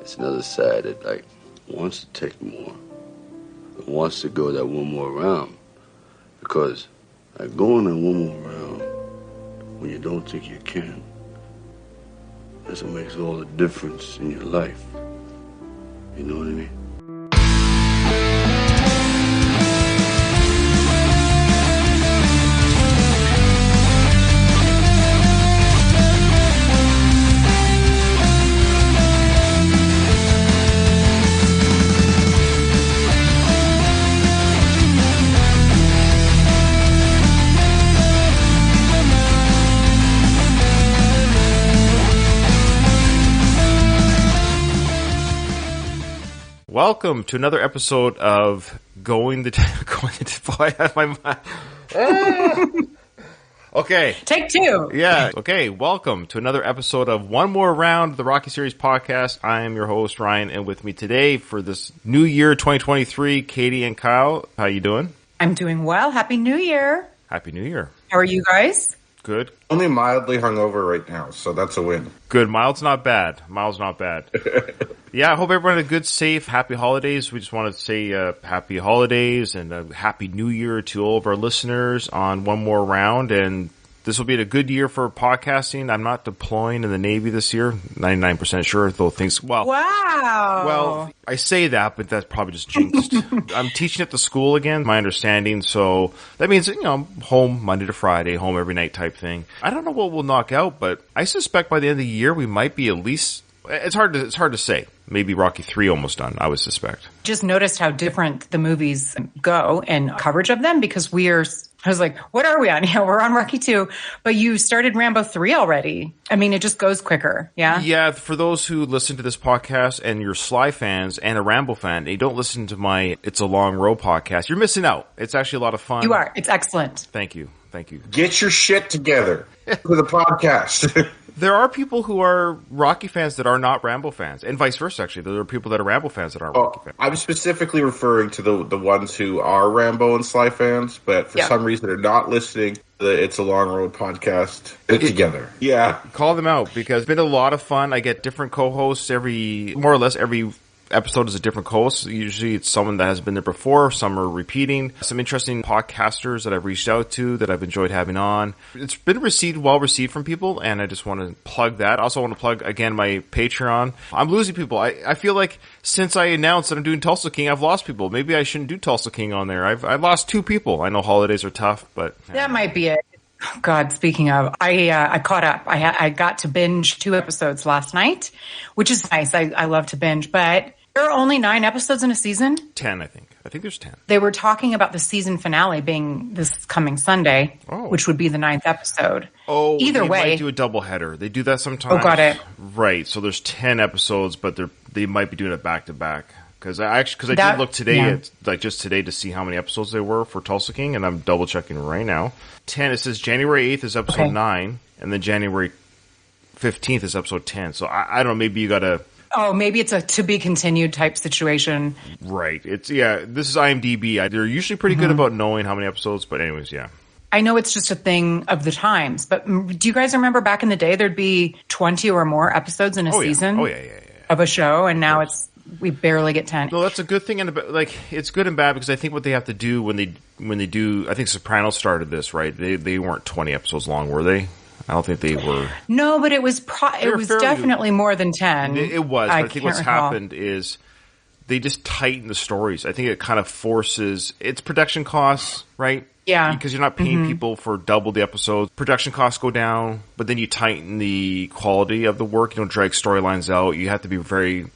it's another side that like wants to take more, wants to go that one more round, because like going that one more round when you don't think you can, that's what makes all the difference in your life. You know what I mean? Welcome to another episode of Going the Boy, I have my mind. Okay. Take two. Yeah. Okay. Welcome to another episode of One More Round, the Rocky Series podcast. I am your host, Ryan, and with me today for this new year, 2023, Katie and Kyle. How you doing? I'm doing well. Happy New Year. Happy New Year. How are you guys? Good. Only mildly hungover right now, so that's a win. Good. Mild's not bad. Yeah, I hope everyone had a good, safe, happy holidays. We just want to say happy holidays and a happy new year to all of our listeners on One More Round. And this will be a good year for podcasting. I'm not deploying in the Navy this year. 99% sure, though things, Wow. Well, I say that, but that's probably just jinxed. I'm teaching at the school again, my understanding. So that means, I'm home Monday to Friday, home every night type thing. I don't know what we'll knock out, but I suspect by the end of the year, we might be at least, it's hard to say. Maybe Rocky 3 almost done, I would suspect. Just noticed how different the movies go in coverage of them because I was like, what are we on? Yeah, we're on Rocky 2, but you started Rambo 3 already. I mean, it just goes quicker. Yeah. Yeah. For those who listen to this podcast and you're Sly fans and a Rambo fan, and you don't listen to my It's a Long Road podcast, you're missing out. It's actually a lot of fun. You are. It's excellent. Thank you. Get your shit together for the podcast. There are people who are Rocky fans that are not Rambo fans, and vice versa, actually. There are people that are Rambo fans that aren't Rocky fans. I'm specifically referring to the ones who are Rambo and Sly fans, but for some reason are not listening to the It's a Long Road podcast together. Yeah. Call them out, because it's been a lot of fun. I get different co-hosts more or less every episode is a different host. Usually it's someone that has been there before. Some are repeating. Some interesting podcasters that I've reached out to that I've enjoyed having on. It's been well received from people, and I just want to plug that. I also want to plug, again, my Patreon. I'm losing people. I feel like since I announced that I'm doing Tulsa King, I've lost people. Maybe I shouldn't do Tulsa King on there. I've lost 2 people. I know holidays are tough, but... That might be it. God, speaking of, I caught up. I got to binge 2 episodes last night, which is nice. I love to binge, but there are only 9 episodes in a season. 10, I think. I think there's 10. They were talking about the season finale being this coming Sunday, which would be the 9th episode. Oh, either way, they might do a doubleheader. They do that sometimes. Oh, got it. Right. So there's 10 episodes, but they might be doing it back to back. Because I did look today just today to see how many episodes there were for Tulsa King, and I'm double checking right now. 10. It says January 8th is episode 9, and then January 15th is episode 10. So I don't know. Maybe you got to. Oh, maybe it's a to be continued type situation. Right. This is IMDb. They're usually pretty good about knowing how many episodes, but anyways, yeah. I know it's just a thing of the times, but do you guys remember back in the day there'd be 20 or more episodes in a season of a show, and now we barely get 10. No, that's a good thing, and it's good and bad, because I think what they have to do when they do, I think Sopranos started this, right? They weren't 20 episodes long, were they? I don't think they were. No, but it was definitely more than 10. It was. But I think what's happened is they just tighten the stories. I think it kind of forces it's production costs, right? Yeah. Because you're not paying people for double the episodes. Production costs go down, but then you tighten the quality of the work. You don't drag storylines out. You have to be very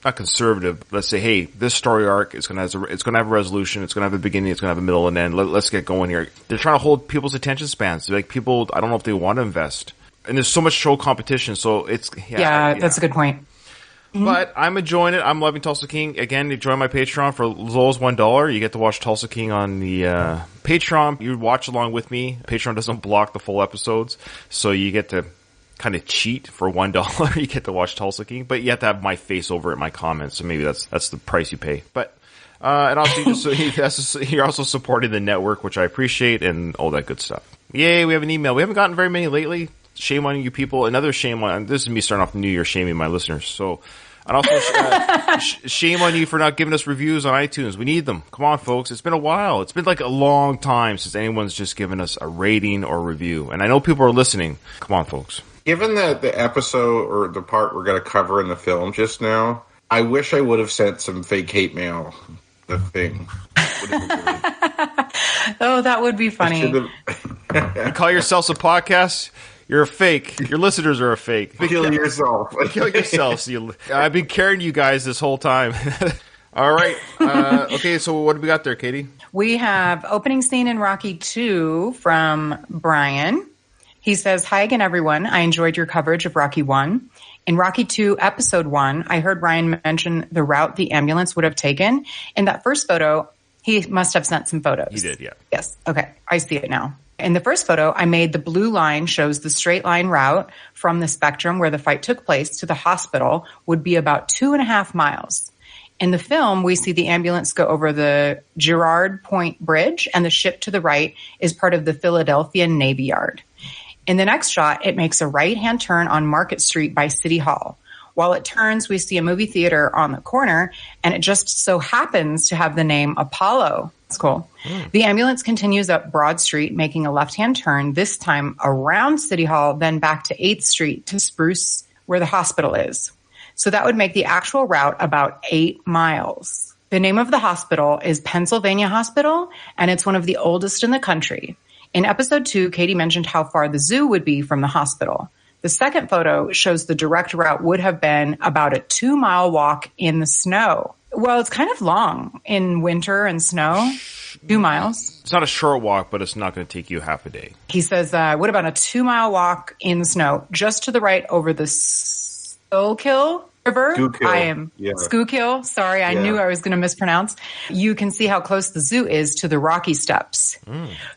not conservative. Let's say, hey, this story arc is going to have a resolution. It's going to have a beginning. It's going to have a middle and end. Let's get going here. They're trying to hold people's attention spans. Like people, I don't know if they want to invest. And there's so much show competition. So it's that's a good point. But I'm enjoying it. I'm loving Tulsa King. Again, you join my Patreon for as low as $1. You get to watch Tulsa King on the Patreon. You watch along with me. Patreon doesn't block the full episodes, so you get to kind of cheat for $1. You get to watch Tulsa King, but you have to have my face over it, my comments. So maybe that's the price you pay. But and also you're also supporting the network, which I appreciate, and all that good stuff. Yay! We have an email. We haven't gotten very many lately. Shame on you people. Another shame on, this is me starting off the new year shaming my listeners. So, And also, shame on you for not giving us reviews on iTunes. We need them. Come on, folks. It's been a while. It's been like a long time since anyone's just given us a rating or review. And I know people are listening. Come on, folks. Given the episode or the part we're going to cover in the film just now, I wish I would have sent some fake hate mail. The thing. Oh, that would be funny. You call yourselves a podcast? You're a fake. Your listeners are a fake. Kill yourself. Kill yourselves. I've been carrying you guys this whole time. All right. Okay, so what do we got there, Katie? We have opening scene in Rocky 2 from Brian. He says, "Hi again, everyone. I enjoyed your coverage of Rocky 1. In Rocky 2, Episode 1, I heard Ryan mention the route the ambulance would have taken. In that first photo, he must have sent some photos." He did, yeah. Yes. Okay. I see it now. In the first photo, I made the blue line shows the straight line route from the Spectrum where the fight took place to the hospital would be about 2.5 miles. In the film, we see the ambulance go over the Girard Point Bridge, and the ship to the right is part of the Philadelphia Navy Yard. In the next shot, it makes a right-hand turn on Market Street by City Hall. While it turns, we see a movie theater on the corner, and it just so happens to have the name Apollo. That's cool. The ambulance continues up Broad Street, making a left-hand turn, this time around City Hall, then back to 8th Street to Spruce, where the hospital is. So that would make the actual route about 8 miles. The name of the hospital is Pennsylvania Hospital, and it's one of the oldest in the country. In episode 2, Katie mentioned how far the zoo would be from the hospital. The second photo shows the direct route would have been about a 2-mile walk in the snow. Well, it's kind of long in winter and snow. 2 miles. It's not a short walk, but it's not going to take you half a day. He says, what about a 2-mile walk in the snow? Just to the right over the Schuylkill River. Schuylkill. I am Schuylkill. Sorry, I knew I was going to mispronounce. You can see how close the zoo is to the Rocky Steps.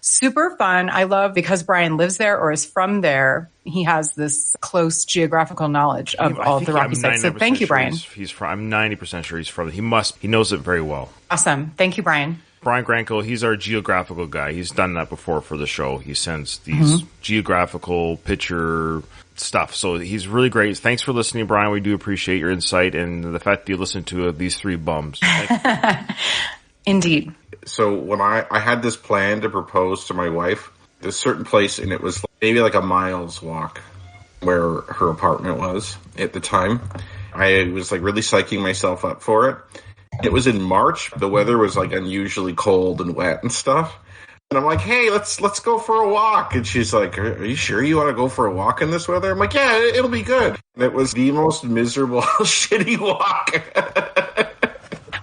Super fun. I love because Brian lives there or is from there. He has this close geographical knowledge of all of the Rocky Steps. So thank you, Brian. I'm 90% sure he's from it. He knows it very well. Awesome. Thank you, Brian. Brian Granko, he's our geographical guy. He's done that before for the show. He sends these geographical picture stuff. So he's really great. Thanks for listening, Brian. We do appreciate your insight and the fact that you listened to these 3 bums. Indeed. So when I had this plan to propose to my wife, there's a certain place, and it was maybe like a mile's walk where her apartment was at the time. I was like really psyching myself up for it. It was in March. The weather was like unusually cold and wet and stuff. And I'm like, hey, let's go for a walk. And she's like, are you sure you want to go for a walk in this weather? I'm like, yeah, it'll be good. And it was the most miserable, shitty walk.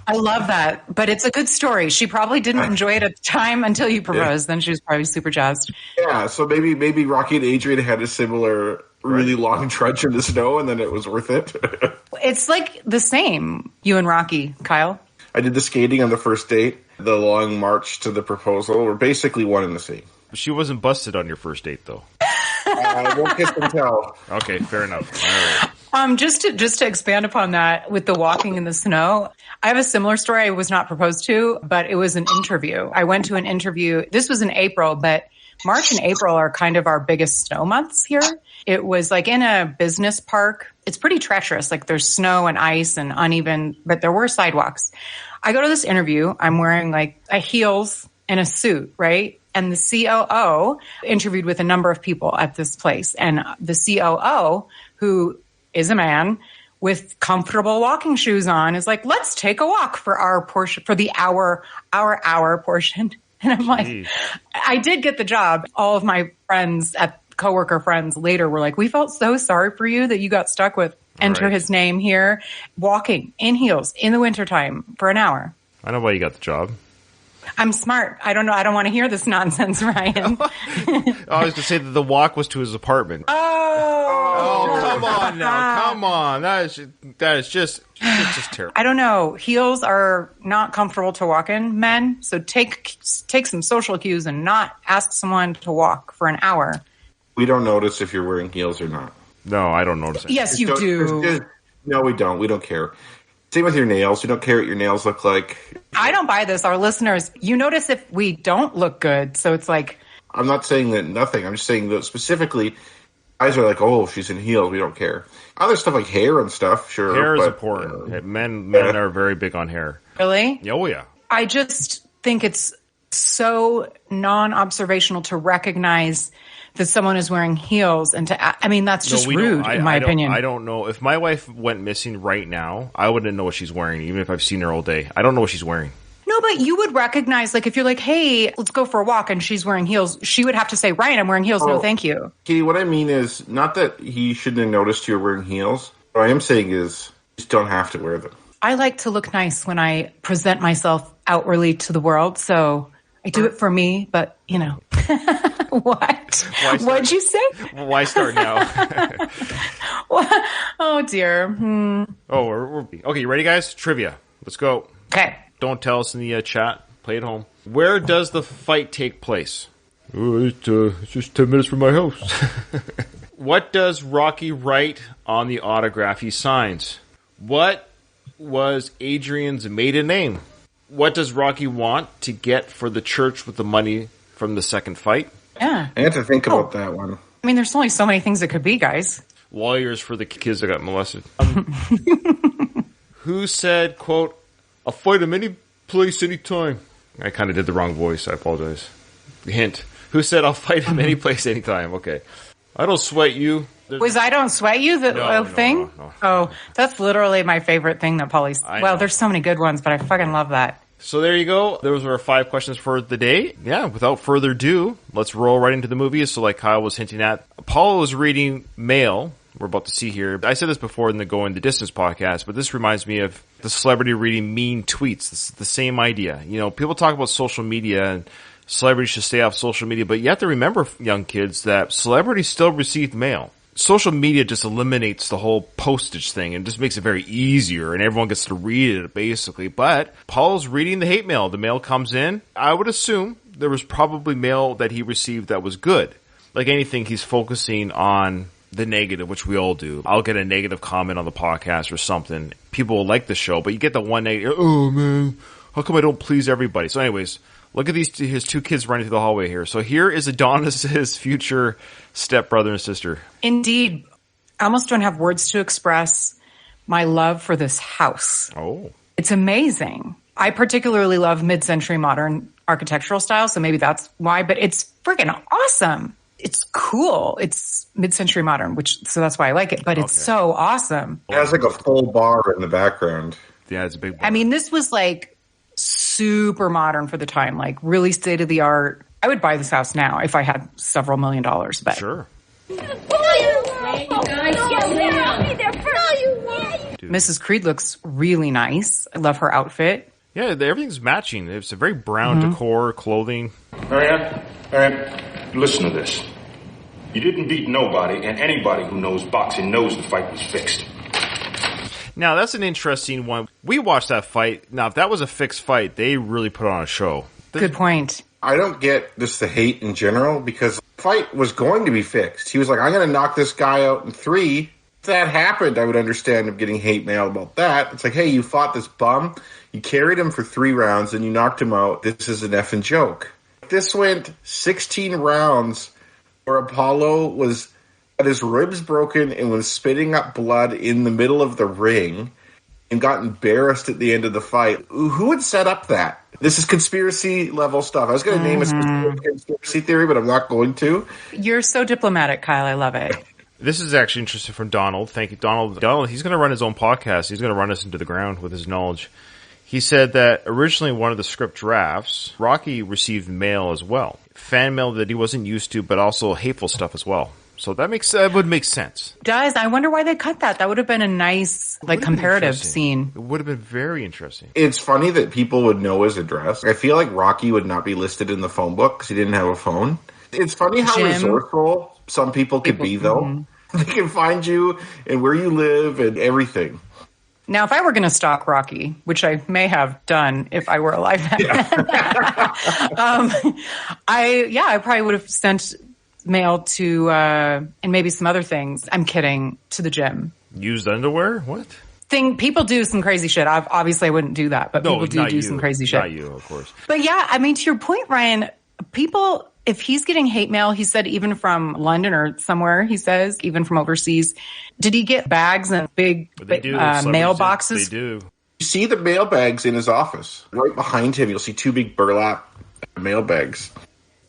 I love that. But it's a good story. She probably didn't enjoy it at the time until you proposed. Then she was probably super jazzed. Yeah, so maybe Rocky and Adrian had a similar really long trudge in the snow, and then it was worth it. It's like the same, you and Rocky, Kyle. I did the skating on the first date. The long march to the proposal were basically one and the same. She wasn't busted on your first date, though. Won't kiss and tell. Okay, fair enough. All right. Just to expand upon that with the walking in the snow, I have a similar story. I was not proposed to, but it was an interview. I went to an interview. This was in April, but March and April are kind of our biggest snow months here. It was like in a business park. It's pretty treacherous. Like there's snow and ice and uneven, but there were sidewalks. I go to this interview. I'm wearing like heels and a suit, right? And the COO interviewed with a number of people at this place. And the COO, who is a man with comfortable walking shoes on, is like, let's take a walk for our portion, for the hour portion. And I'm like, I did get the job. All of my friends coworker friends later were like, we felt so sorry for you that you got stuck with enter his name here, walking in heels in the wintertime for an hour. I know why you got the job. I'm smart. I don't know. I don't want to hear this nonsense, Ryan. I was going to say that the walk was to his apartment. Oh, come on now. Come on. That is just terrible. I don't know. Heels are not comfortable to walk in, men. So take some social cues and not ask someone to walk for an hour. We don't notice if you're wearing heels or not. No, I don't notice it. Yes, you do. No, we don't. We don't care. Same with your nails. We don't care what your nails look like. I don't buy this. Our listeners, you notice if we don't look good. So it's like... I'm not saying that nothing. I'm just saying that specifically, Guys are like, oh, she's in heels. We don't care. Other stuff like hair and stuff, sure. Hair is important. Men are very big on hair. Really? Oh, yeah. I just think it's so non-observational to recognize that someone is wearing heels and that's just rude in my opinion. I don't know. If my wife went missing right now, I wouldn't know what she's wearing, even if I've seen her all day. I don't know what she's wearing. No, but you would recognize, like, if you're like, hey, let's go for a walk, and she's wearing heels, she would have to say, Ryan, I'm wearing heels. No, thank you. Katie, what I mean is not that he shouldn't have noticed you're wearing heels. What I am saying is you just don't have to wear them. I like to look nice when I present myself outwardly to the world, so I do it for me, but, you know. What? What'd you say? Why start now? Oh, dear. Oh, okay, you ready, guys? Trivia. Let's go. Okay. Don't tell us in the chat. Play at home. Where does the fight take place? It's just 10 minutes from my house. What does Rocky write on the autograph he signs? What was Adrian's maiden name? What does Rocky want to get for the church with the money from the second fight? Yeah. I had to think about that one. I mean, there's only so many things it could be, guys. Lawyers for the kids that got molested. Who said, quote, I'll fight him any place, anytime. I kind of did the wrong voice. I apologize. Hint. Who said I'll fight him any place, anytime? Okay. I don't sweat you. Was I don't sweat you the thing? No. Oh, that's literally my favorite thing that Polly's... Well, there's so many good ones, but I fucking love that. So there you go. Those were our 5 questions for the day. Yeah, without further ado, let's roll right into the movie. So like Kyle was hinting at, Paul was reading Mail. We're about to see here. I said this before in the Going the Distance podcast, but this reminds me of the celebrity reading mean tweets. This is the same idea. You know, people talk about social media and celebrities should stay off social media, but you have to remember, young kids, that celebrities still receive mail. Social media just eliminates the whole postage thing and just makes it very easier, and everyone gets to read it, basically. But Paul's reading the hate mail. The mail comes in. I would assume there was probably mail that he received that was good. Like anything, he's focusing on the negative, which we all do. I'll get a negative comment on the podcast or something. People will like the show, but you get the one negative, oh man, how come I don't please everybody? So anyways, look at his 2 kids running through the hallway here. So here is Adonis's future stepbrother and sister. Indeed. I almost don't have words to express my love for this house. Oh. It's amazing. I particularly love mid-century modern architectural style, so maybe that's why, but it's freaking awesome. It's cool. It's mid-century modern, so that's why I like it, but it's so awesome. It has like a full bar in the background. Yeah, it's a big bar. I mean, this was like super modern for the time, like really state of the art. I would buy this house now if I had several $1 million, but sure. Mrs. Creed looks really nice. I love her outfit. Yeah, everything's matching. It's a very brown decor, clothing. Marianne, listen to this. You didn't beat nobody, and anybody who knows boxing knows the fight was fixed. Now, that's an interesting one. We watched that fight. Now, if that was a fixed fight, they really put on a show. Good point. I don't get just the hate in general, because the fight was going to be fixed. He was like, I'm going to knock this guy out in 3. If that happened, I would understand him getting hate mail about that. It's like, hey, you fought this bum, you carried him for 3 rounds, and you knocked him out. This is an effing joke. This went 16 rounds where Apollo had his ribs broken and was spitting up blood in the middle of the ring and got embarrassed at the end of the fight. Who would set up that? This is conspiracy level stuff. I was going to name a specific conspiracy theory, but I'm not going to. You're so diplomatic, Kyle. I love it. This is actually interesting from Donald. Thank you, Donald. Donald, he's going to run his own podcast. He's going to run us into the ground with his knowledge. He said that originally one of the script drafts, Rocky received mail as well. Fan mail that he wasn't used to, but also hateful stuff as well. So that would make sense. Does. I wonder why they cut that. That would have been a nice, comparative scene. It would have been very interesting. It's funny that people would know his address. I feel like Rocky would not be listed in the phone book because he didn't have a phone. It's funny how resourceful some people could be, though. Mm-hmm. They can find you and where you live and everything. Now, if I were going to stalk Rocky, which I may have done if I were alive then, I probably would have sent mail to, and maybe some other things. I'm kidding, to the gym. Used underwear? What? People do some crazy shit. Obviously, I wouldn't do that, but people do some crazy shit. Not you, of course. But yeah, I mean, to your point, Ryan, people if he's getting hate mail, he said even from London or somewhere, he says, even from overseas, did he get bags and big mailboxes? They do. You see the mailbags in his office. Right behind him, you'll see two big burlap mailbags.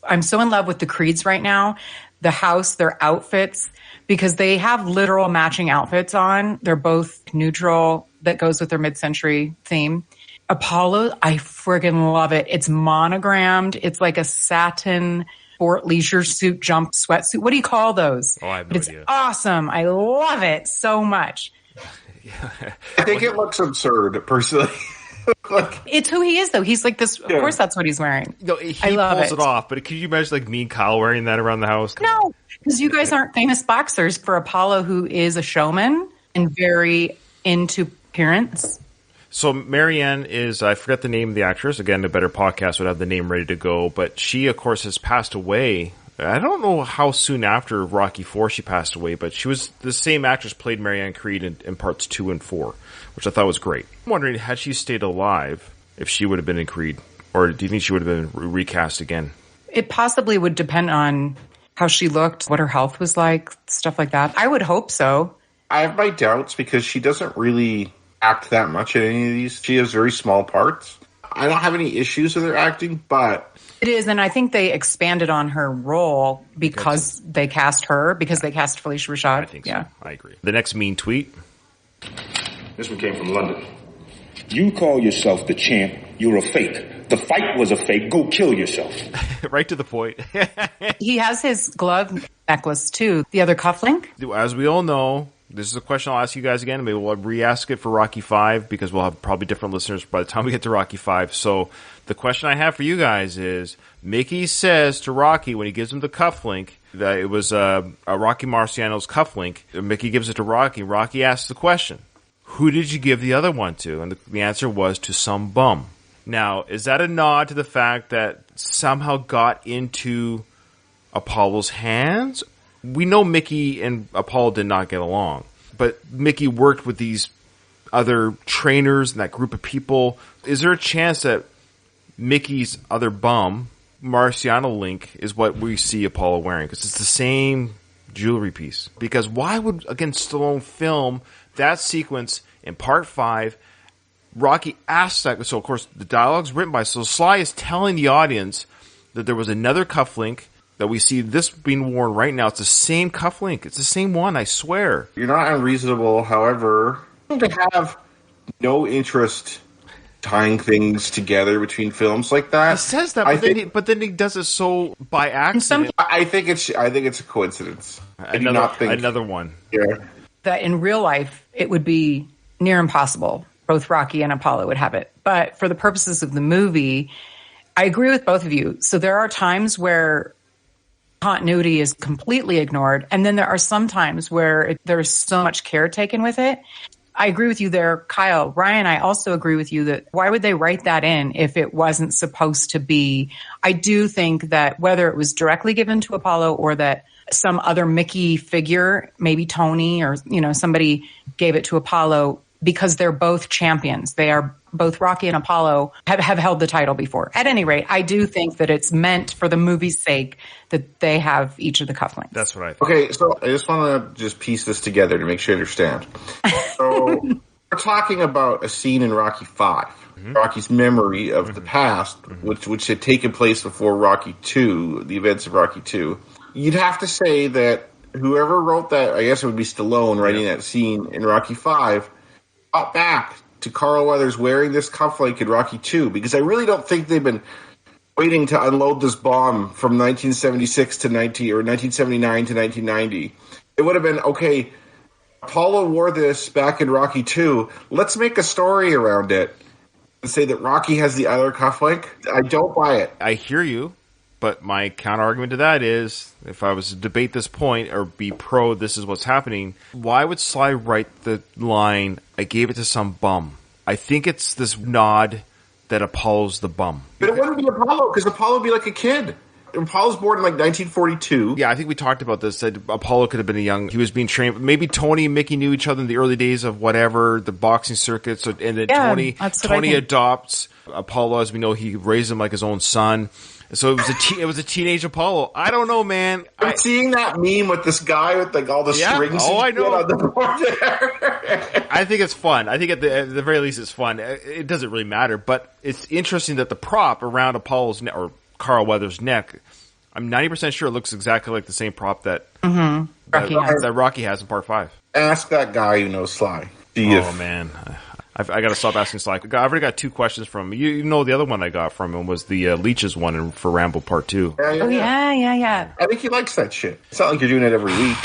I'm so in love with the Creeds right now. The house, their outfits, because they have literal matching outfits on. They're both neutral. That goes with their mid-century theme. Apollo, I friggin' love it. It's monogrammed. It's like a satin sport leisure suit, jump sweatsuit. What do you call those? Oh, I have no idea. It's awesome. I love it so much. I think it looks absurd, personally. It's who he is, though. He's like this. Of course, that's what he's wearing. No, he pulls it off. But could you imagine like me and Kyle wearing that around the house? No, because you guys aren't famous boxers. For Apollo, who is a showman and very into appearance. So Marianne is, I forget the name of the actress. Again, a better podcast would have the name ready to go. But she, of course, has passed away. I don't know how soon after Rocky IV she passed away, but she was the same actress played Marianne Creed in parts 2 and 4, which I thought was great. I'm wondering, had she stayed alive, if she would have been in Creed, or do you think she would have been recast again? It possibly would depend on how she looked, what her health was like, stuff like that. I would hope so. I have my doubts because she doesn't really act that much in any of these. She has very small parts. I don't have any issues with her acting, but it is, and I think they expanded on her role because they cast her, because they cast Felicia Rashad. I think so. I agree. The next mean tweet. This one came from London. You call yourself the champ. You're a fake. The fight was a fake. Go kill yourself. Right to the point. He has his glove necklace, too. The other cufflink. As we all know, this is a question I'll ask you guys again. Maybe we'll re-ask it for Rocky V because we'll have probably different listeners by the time we get to Rocky V. So the question I have for you guys is, Mickey says to Rocky when he gives him the cufflink that it was a Rocky Marciano's cufflink. Mickey gives it to Rocky. Rocky asks the question, who did you give the other one to? And the answer was to some bum. Now, is that a nod to the fact that somehow got into Apollo's hands? We know Mickey and Apollo did not get along, but Mickey worked with these other trainers and that group of people. Is there a chance that Mickey's other bum, Marciano link, is what we see Apollo wearing? Because it's the same jewelry piece. Because why would, again, Stallone film that sequence in part 5? Rocky asks that. So, of course, the dialogue's written by, so Sly is telling the audience that there was another cufflink that we see this being worn right now. It's the same cufflink. It's the same one, I swear. You're not unreasonable, however, to have no interest tying things together between films like that. He says that, but then he does it so by accident. I think it's a coincidence. Another one. Yeah. That in real life, it would be near impossible. Both Rocky and Apollo would have it. But for the purposes of the movie, I agree with both of you. So there are times where continuity is completely ignored. And then there are some times where there's so much care taken with it. I agree with you there, Kyle. Ryan, I also agree with you that why would they write that in if it wasn't supposed to be? I do think that whether it was directly given to Apollo or that some other Mickey figure, maybe Tony or, somebody gave it to Apollo, because they're both champions. They are both Rocky and Apollo have held the title before. At any rate, I do think that it's meant for the movie's sake that they have each of the cufflinks. That's what I think. Okay, so I just want to just piece this together to make sure I understand. So we're talking about a scene in Rocky V, Rocky's memory of the past, which had taken place before Rocky II, the events of Rocky II. You'd have to say that whoever wrote that, I guess it would be Stallone writing that scene in Rocky V, got back to Carl Weathers wearing this cufflink in Rocky II, because I really don't think they've been waiting to unload this bomb from 1976 to 1979 to 1990. It would have been, okay, Apollo wore this back in Rocky II. Let's make a story around it and say that Rocky has the other cufflink. I don't buy it. I hear you. But my counter argument to that is, if I was to debate this point or be pro, this is what's happening, why would Sly write the line, I gave it to some bum? I think it's this nod that Apollo's the bum. But it wouldn't be Apollo, because Apollo would be like a kid. Apollo's born in 1942. Yeah, I think we talked about this, that Apollo could have been he was being trained. Maybe Tony and Mickey knew each other in the early days of whatever, the boxing circuit. So, and then Tony adopts Apollo, as we know, he raised him like his own son. So it was a teenage Apollo. I don't know, man. I'm seeing that meme with this guy with like all the strings. Oh, I know. On the board there. I think it's fun. I think at the very least it's fun. It doesn't really matter, but it's interesting that the prop around Apollo's neck or Carl Weathers' neck, I'm 90% sure it looks exactly like the same prop that Rocky has in Part 5. Ask that guy who knows Sly. Man. I got to stop asking Sly. I've already got 2 questions from him. You know, the other one I got from him was the Leeches one for Rambo Part 2. Yeah. I think he likes that shit. It's not like you're doing it every week.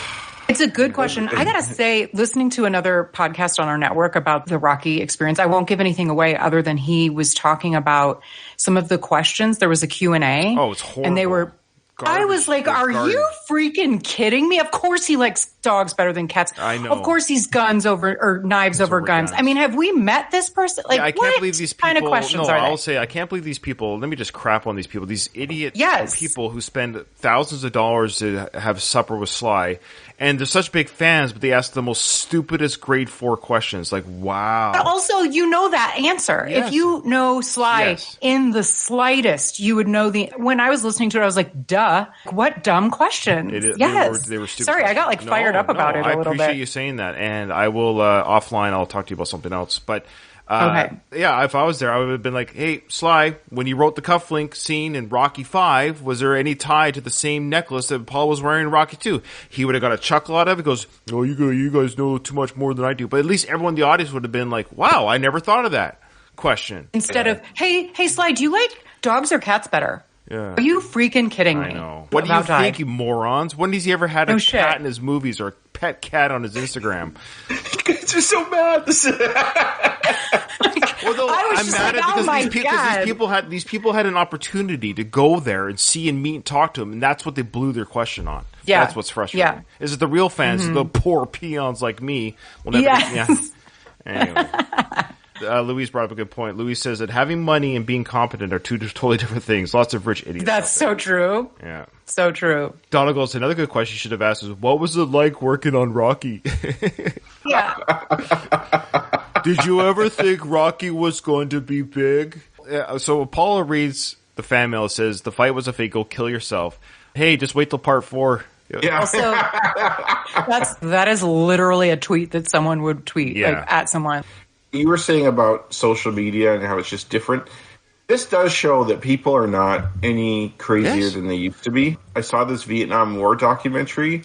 It's a good question. I gotta say, listening to another podcast on our network about the Rocky experience, I won't give anything away other than he was talking about some of the questions. There was a Q&A. Oh, it's horrible. And they were... I was like, are you freaking kidding me? Of course he likes dogs better than cats. I know. Of course he's knives over guns. I mean, have we met this person? Like, I can't believe these people. What kind of questions are they? I'll say I can't believe these people. Let me just crap on these people. These idiot people who spend thousands of dollars to have supper with Sly. And they're such big fans, but they ask the most stupidest grade 4 questions. Like, wow. But also, you know that answer. Yes. If you know Sly in the slightest, you would know when I was listening to it, I was like, duh. What dumb question. Yes. They were stupid. Sorry, I got like fired up about it a little bit. I appreciate you saying that. And I will, offline, I'll talk to you about something else. But, okay. Yeah, if I was there, I would have been like, hey, Sly, when you wrote the cufflink scene in Rocky 5, was there any tie to the same necklace that Paul was wearing in Rocky 2? He would have got a chuckle out of it. He goes, oh, you guys know too much more than I do. But at least everyone in the audience would have been like, wow, I never thought of that question. Instead of, hey, Sly, do you like dogs or cats better? Yeah. Are you freaking kidding me? I know. What do you think, you morons? When has he ever had a cat in his movies or a pet cat on his Instagram? You guys are so mad. I'm mad at because these people had an opportunity to go there and see and meet and talk to him, and that's what they blew their question on. Yeah. That's what's frustrating. Yeah. Is it the real fans, the poor peons like me? Will never Anyway. Louise brought up a good point. Louise says that having money and being competent are 2 totally different things. Lots of rich idiots. That's so true. Yeah. So true. Donald goes, another good question you should have asked is, what was it like working on Rocky? Yeah. Did you ever think Rocky was going to be big? Yeah, so Apollo reads the fan mail. It says, the fight was a fake. Go kill yourself. Hey, just wait till part 4. Yeah. Also, that is literally a tweet that someone would tweet, like at someone. You were saying about social media and how it's just different. This does show that people are not any crazier than they used to be. I saw this Vietnam War documentary.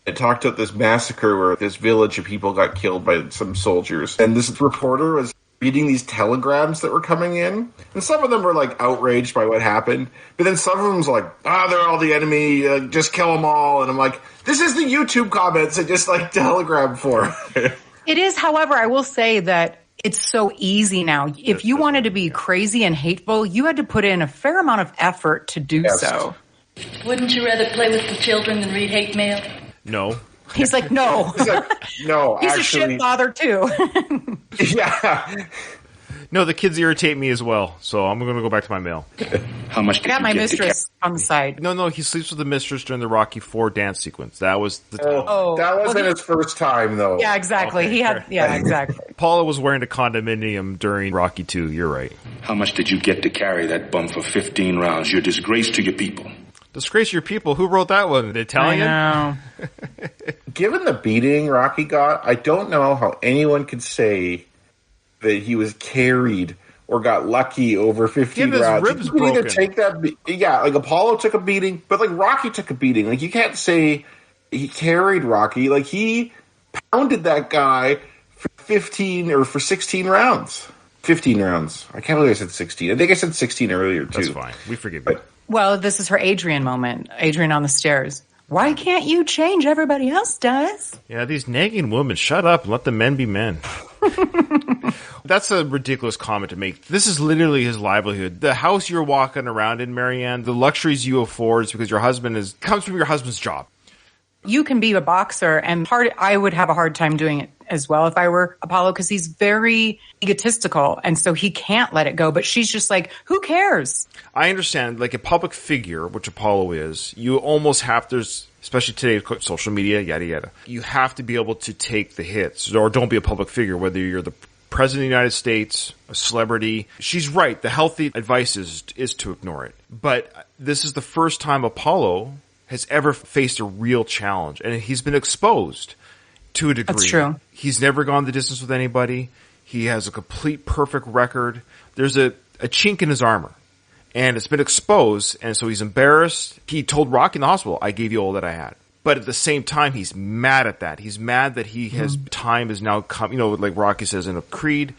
It talked about this massacre where this village of people got killed by some soldiers. And this reporter was reading these telegrams that were coming in. And some of them were like outraged by what happened. But then some of them was like, they're all the enemy, just kill them all. And I'm like, this is the YouTube comments that just like telegram for. It is, however, I will say that it's so easy now. If you wanted to be crazy and hateful, you had to put in a fair amount of effort to do so. Wouldn't you rather play with the children than read hate mail? No. He's like, no. He's like, no, He's actually. a shit father, too. Yeah. No, the kids irritate me as well, so I'm going to go back to my mail. How much I did got you my get mistress on the side. No, he sleeps with the mistress during the Rocky 4 dance sequence. That was the time. That wasn't his first time, though. Yeah, exactly. Okay, Exactly. Paula was wearing a condominium during Rocky 2. You're right. How much did you get to carry that bum for 15 rounds? You're a disgrace to your people. Disgrace your people. Who wrote that one? The Italian? I know. Given the beating Rocky got, I don't know how anyone could say that he was carried or got lucky over 15 rounds. Ribs you can either broken. take that, like Apollo took a beating, but like Rocky took a beating. Like you can't say he carried Rocky. Like he pounded that guy for 15 or for 16 rounds. 15 rounds. I can't believe I said 16. I think I said 16 earlier too. That's fine. We forgive you. Well, this is her Adrian moment. Adrian on the stairs. Why can't you change? Everybody else does. Yeah, these nagging women, shut up and let the men be men. That's a ridiculous comment to make. This is literally his livelihood. The house you're walking around in, Marianne, the luxuries you afford is because your husband comes from your husband's job. You can be a boxer, and I would have a hard time doing it as well if I were Apollo, because he's very egotistical, and so he can't let it go. But she's just like, who cares? I understand, like a public figure, which Apollo is, you almost have to, especially today, social media, yada, yada. You have to be able to take the hits, or don't be a public figure, whether you're the President of the United States, a celebrity. She's right. The healthy advice is to ignore it. But this is the first time Apollo has ever faced a real challenge, and he's been exposed to a degree. That's true. He's never gone the distance with anybody. He has a complete perfect record. There's a chink in his armor, and it's been exposed, and so he's embarrassed. He told Rocky in the hospital, I gave you all that I had. But at the same time, he's mad at that. He's mad that he has time is now come. You know, like Rocky says in a Creed,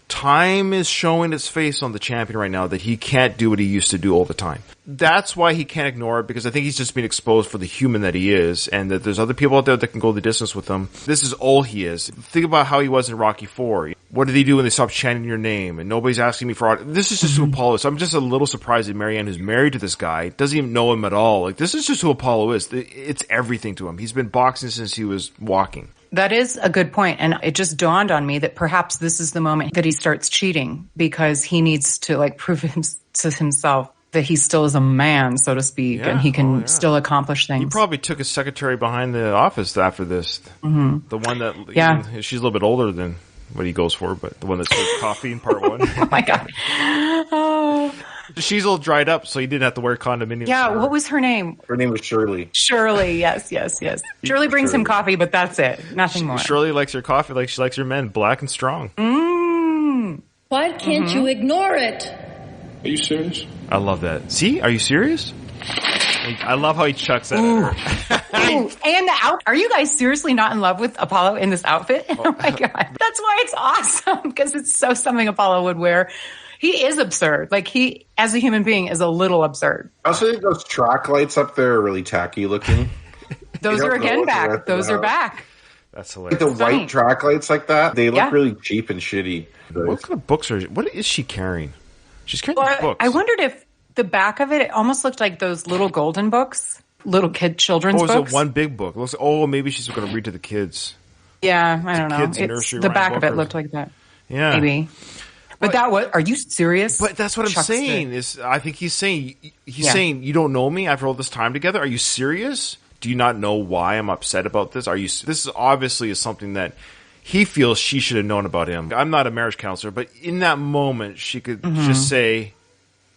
time is showing its face on the champion right now that he can't do what he used to do all the time. That's why he can't ignore it, because I think he's just been exposed for the human that he is, and that there's other people out there that can go the distance with him. This is all he is. Think about how he was in Rocky IV. What did he do when they stopped chanting your name and nobody's asking me for this is just who Apollo is. So I'm just a little surprised that Marianne, who's married to this guy, doesn't even know him at all. Like, this is just who Apollo is. It's everything to him. He's been boxing since he was walking. That is a good point. And it just dawned on me that perhaps this is the moment that he starts cheating, because he needs to like prove to himself that he still is a man, so to speak, and he can still accomplish things. He probably took his secretary behind the office after this. Mm-hmm. The one that, she's a little bit older than what he goes for, but the one that served coffee in part one. Oh my God. Oh. She's all dried up, so he didn't have to wear condominium. Yeah, what was her name? Her name was Shirley. Shirley, yes. Shirley brings him coffee, but that's it. Nothing more. Shirley likes her coffee like she likes her men, black and strong. Why can't you ignore it? Are you serious? I love that. See? Are you serious? I love how he chucks that at her. Ooh, and the outfit. Are you guys seriously not in love with Apollo in this outfit? Oh my God. That's why it's awesome, because it's so something Apollo would wear. He is absurd. Like, he, as a human being, is a little absurd. I also think those track lights up there are really tacky looking. Those are again back. Those are back. That's hilarious. Like the white track lights like that, they look really cheap and shitty. What kind of books what is she carrying? She's carrying these books. I wondered if the back of it almost looked like those little golden books, little children's books. Oh, is it one big book? Maybe she's going to read to the kids. Yeah, I don't know. Kids nursery the back book of it looked like that. Yeah. Maybe. But are you serious? But that's what I'm saying. I think he's saying you don't know me after all this time together. Are you serious? Do you not know why I'm upset about this? This is obviously something that he feels she should have known about him. I'm not a marriage counselor, but in that moment, she could just say,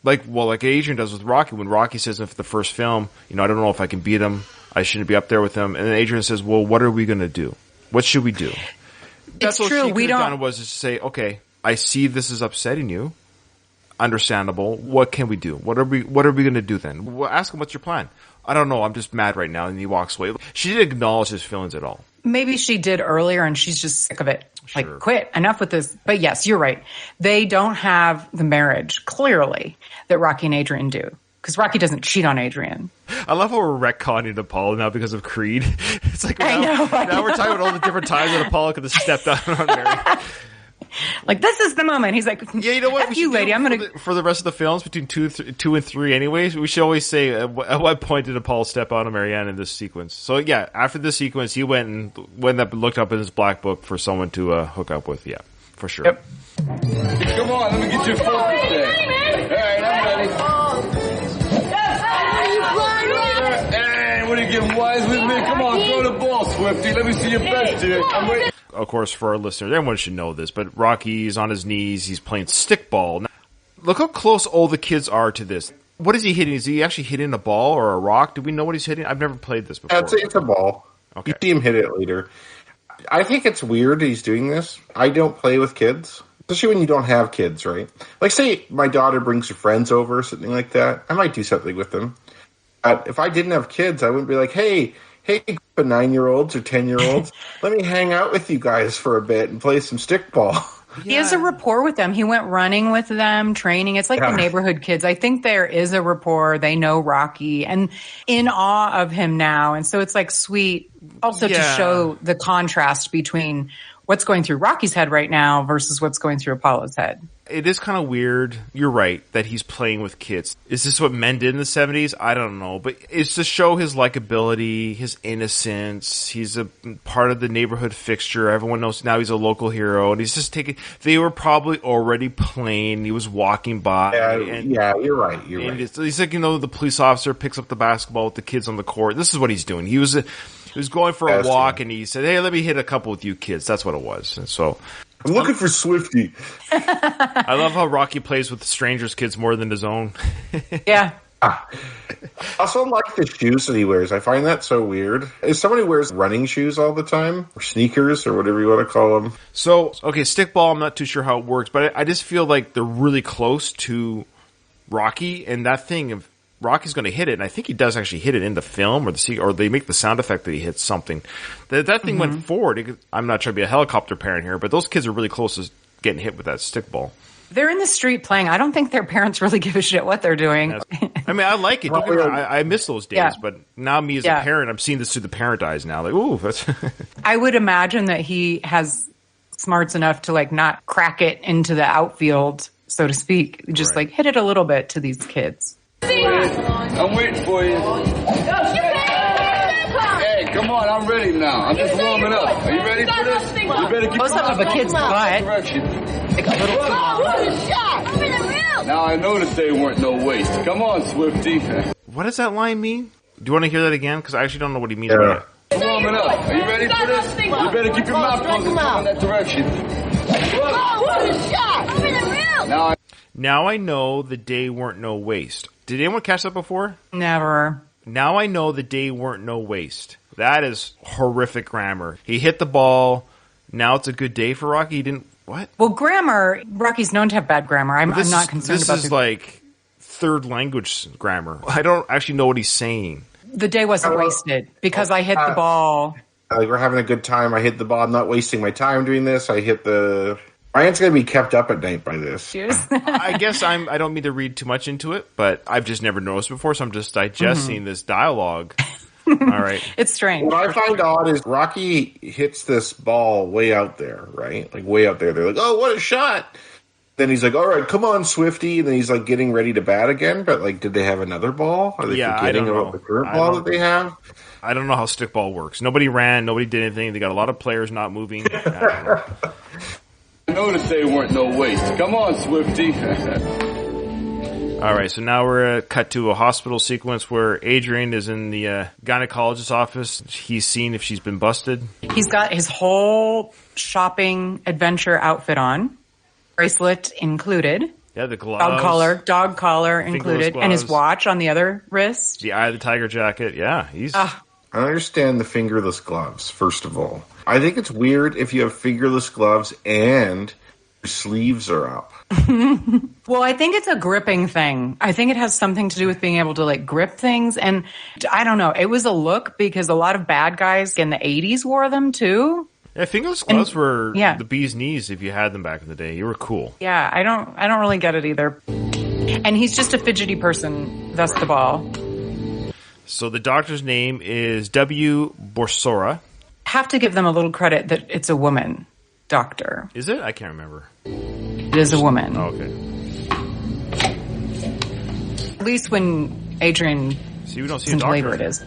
like Adrian does with Rocky, when Rocky says in the first film, I don't know if I can beat him. I shouldn't be up there with him. And then Adrian says, well, what are we going to do? What should we do? That's what true. She could have done, was just say, okay, I see this is upsetting you. Understandable. What can we do? What are we going to do then? We'll ask him, what's your plan? I don't know. I'm just mad right now. And he walks away. She didn't acknowledge his feelings at all. Maybe she did earlier and she's just sick of it. Like, quit. Enough with this. But yes, you're right. They don't have the marriage, clearly, that Rocky and Adrian do. Because Rocky doesn't cheat on Adrian. I love how we're retconning Apollo now because of Creed. It's like, I know. We're talking about all the different times that Apollo could have stepped out on Mary. Like, this is the moment. He's like, yeah, you know what? F you, lady. I'm going to... For the rest of the films, between 2 and 3 anyways, we should always say, at what point did Apollo step out on Marianne in this sequence? So, yeah, after this sequence, he went up and looked up in his black book for someone to hook up with. Yeah, for sure. Yep. Come on, let me get your full there. All right, I'm ready. Hey, what are you getting wise with me? Come on, throw the ball, Swifty. Let me see your best here. I'm ready. Of course, for our listeners, everyone should know this, but Rocky's on his knees. He's playing stickball. Now, look how close all the kids are to this. What is he hitting? Is he actually hitting a ball or a rock? Do we know what he's hitting? I've never played this before. I'd say it's a ball. Okay. You see him hit it later. I think it's weird he's doing this. I don't play with kids, especially when you don't have kids, right? Like, say my daughter brings her friends over or something like that. I might do something with them. If I didn't have kids, I wouldn't be like, hey, 9-year-olds or 10-year-olds, let me hang out with you guys for a bit and play some stickball. Yeah. He has a rapport with them. He went running with them, training. It's like the neighborhood kids. I think there is a rapport. They know Rocky and in awe of him now. And so it's like sweet also to show the contrast between what's going through Rocky's head right now versus what's going through Apollo's head. It is kind of weird. You're right that he's playing with kids. Is this what men did in the 70s? I don't know. But it's to show his likability, his innocence. He's a part of the neighborhood fixture. Everyone knows now he's a local hero. And he's just taking... They were probably already playing. He was walking by. Yeah, you're right. He's like, the police officer picks up the basketball with the kids on the court. This is what he's doing. He was going for a walk and he said, hey, let me hit a couple with you kids. That's what it was. And so... I'm looking for Swifty. I love how Rocky plays with strangers' kids more than his own. Yeah. Also, like the shoes that he wears. I find that so weird. If somebody wears running shoes all the time, or sneakers, or whatever you want to call them. So, okay, stickball, I'm not too sure how it works, but I just feel like they're really close to Rocky, and that thing, if Rocky's going to hit it, and I think he does actually hit it in the film, or they make the sound effect that he hits something. That thing went forward. I'm not trying to be a helicopter parent here, but those kids are really close to getting hit with that stickball. They're in the street playing. I don't think their parents really give a shit what they're doing. I mean, I like it. Don't get me wrong, I miss those days, but now me as a parent, I'm seeing this through the parent eyes now. Like, ooh, that's. I would imagine that he has smarts enough to like not crack it into the outfield, so to speak. Just like hit it a little bit to these kids. I'm waiting for you. Hey, come on, I'm ready now. I'm just warming up. Are you ready for this? You better keep close up of a kid's butt. Like a little Now I noticed they weren't no waste. Come on, Swifty. What does that line mean? Do you want to hear that again? Because I actually don't know what he means by it. Warming up. Are you ready for this? You better keep your mouth closed and come in that direction. Now I know the day weren't no waste. Did anyone catch that before? Never. Now I know the day weren't no waste. That is horrific grammar. He hit the ball. Now it's a good day for Rocky. He didn't. What? Well, grammar. Rocky's known to have bad grammar. I'm not concerned about this. This is like third language grammar. I don't actually know what he's saying. The day wasn't wasted because I hit the ball. Like, we're having a good time. I hit the ball. I'm not wasting my time doing this. I hit the. My aunt's going to be kept up at night by this. I guess I don't mean to read too much into it, but I've just never noticed before, so I'm just digesting this dialogue. All right. It's strange. What I find odd is Rocky hits this ball way out there, right? Like way out there. They're like, oh, what a shot. Then he's like, all right, come on, Swifty. And then he's like getting ready to bat again. But like, did they have another ball? Are they forgetting about the current ball that they have? I don't know how stickball works. Nobody ran. Nobody did anything. They got a lot of players not moving. I noticed they weren't no waste. Come on, Swifty. All right, so now we're cut to a hospital sequence where Adrian is in the gynecologist's office. He's seen if she's been busted. He's got his whole shopping adventure outfit on, bracelet included. Yeah, the gloves. Dog collar included, and his watch on the other wrist. The Eye of the Tiger jacket. Yeah, he's... I understand the fingerless gloves, first of all. I think it's weird if you have fingerless gloves and your sleeves are up. Well, I think it's a gripping thing. I think it has something to do with being able to like grip things. And I don't know. It was a look because a lot of bad guys in the 80s wore them too. Yeah, fingerless gloves were the bee's knees if you had them back in the day. You were cool. Yeah, I don't really get it either. And he's just a fidgety person. That's the ball. So the doctor's name is W. Borsora. Have to give them a little credit that it's a woman doctor. Is it? I can't remember. It is a woman. Oh, okay. At least when Adrian we don't see a doctor. Labor, it is.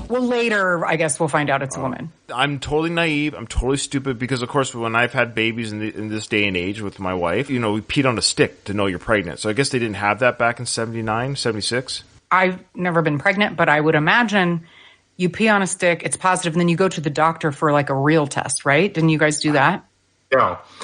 Well, later, I guess we'll find out it's a woman. I'm totally naive. I'm totally stupid because, of course, when I've had babies in this day and age with my wife, we peed on a stick to know you're pregnant. So I guess they didn't have that back in 79, 76. I've never been pregnant, but I would imagine you pee on a stick, it's positive, and then you go to the doctor for like a real test, right? Didn't you guys do that?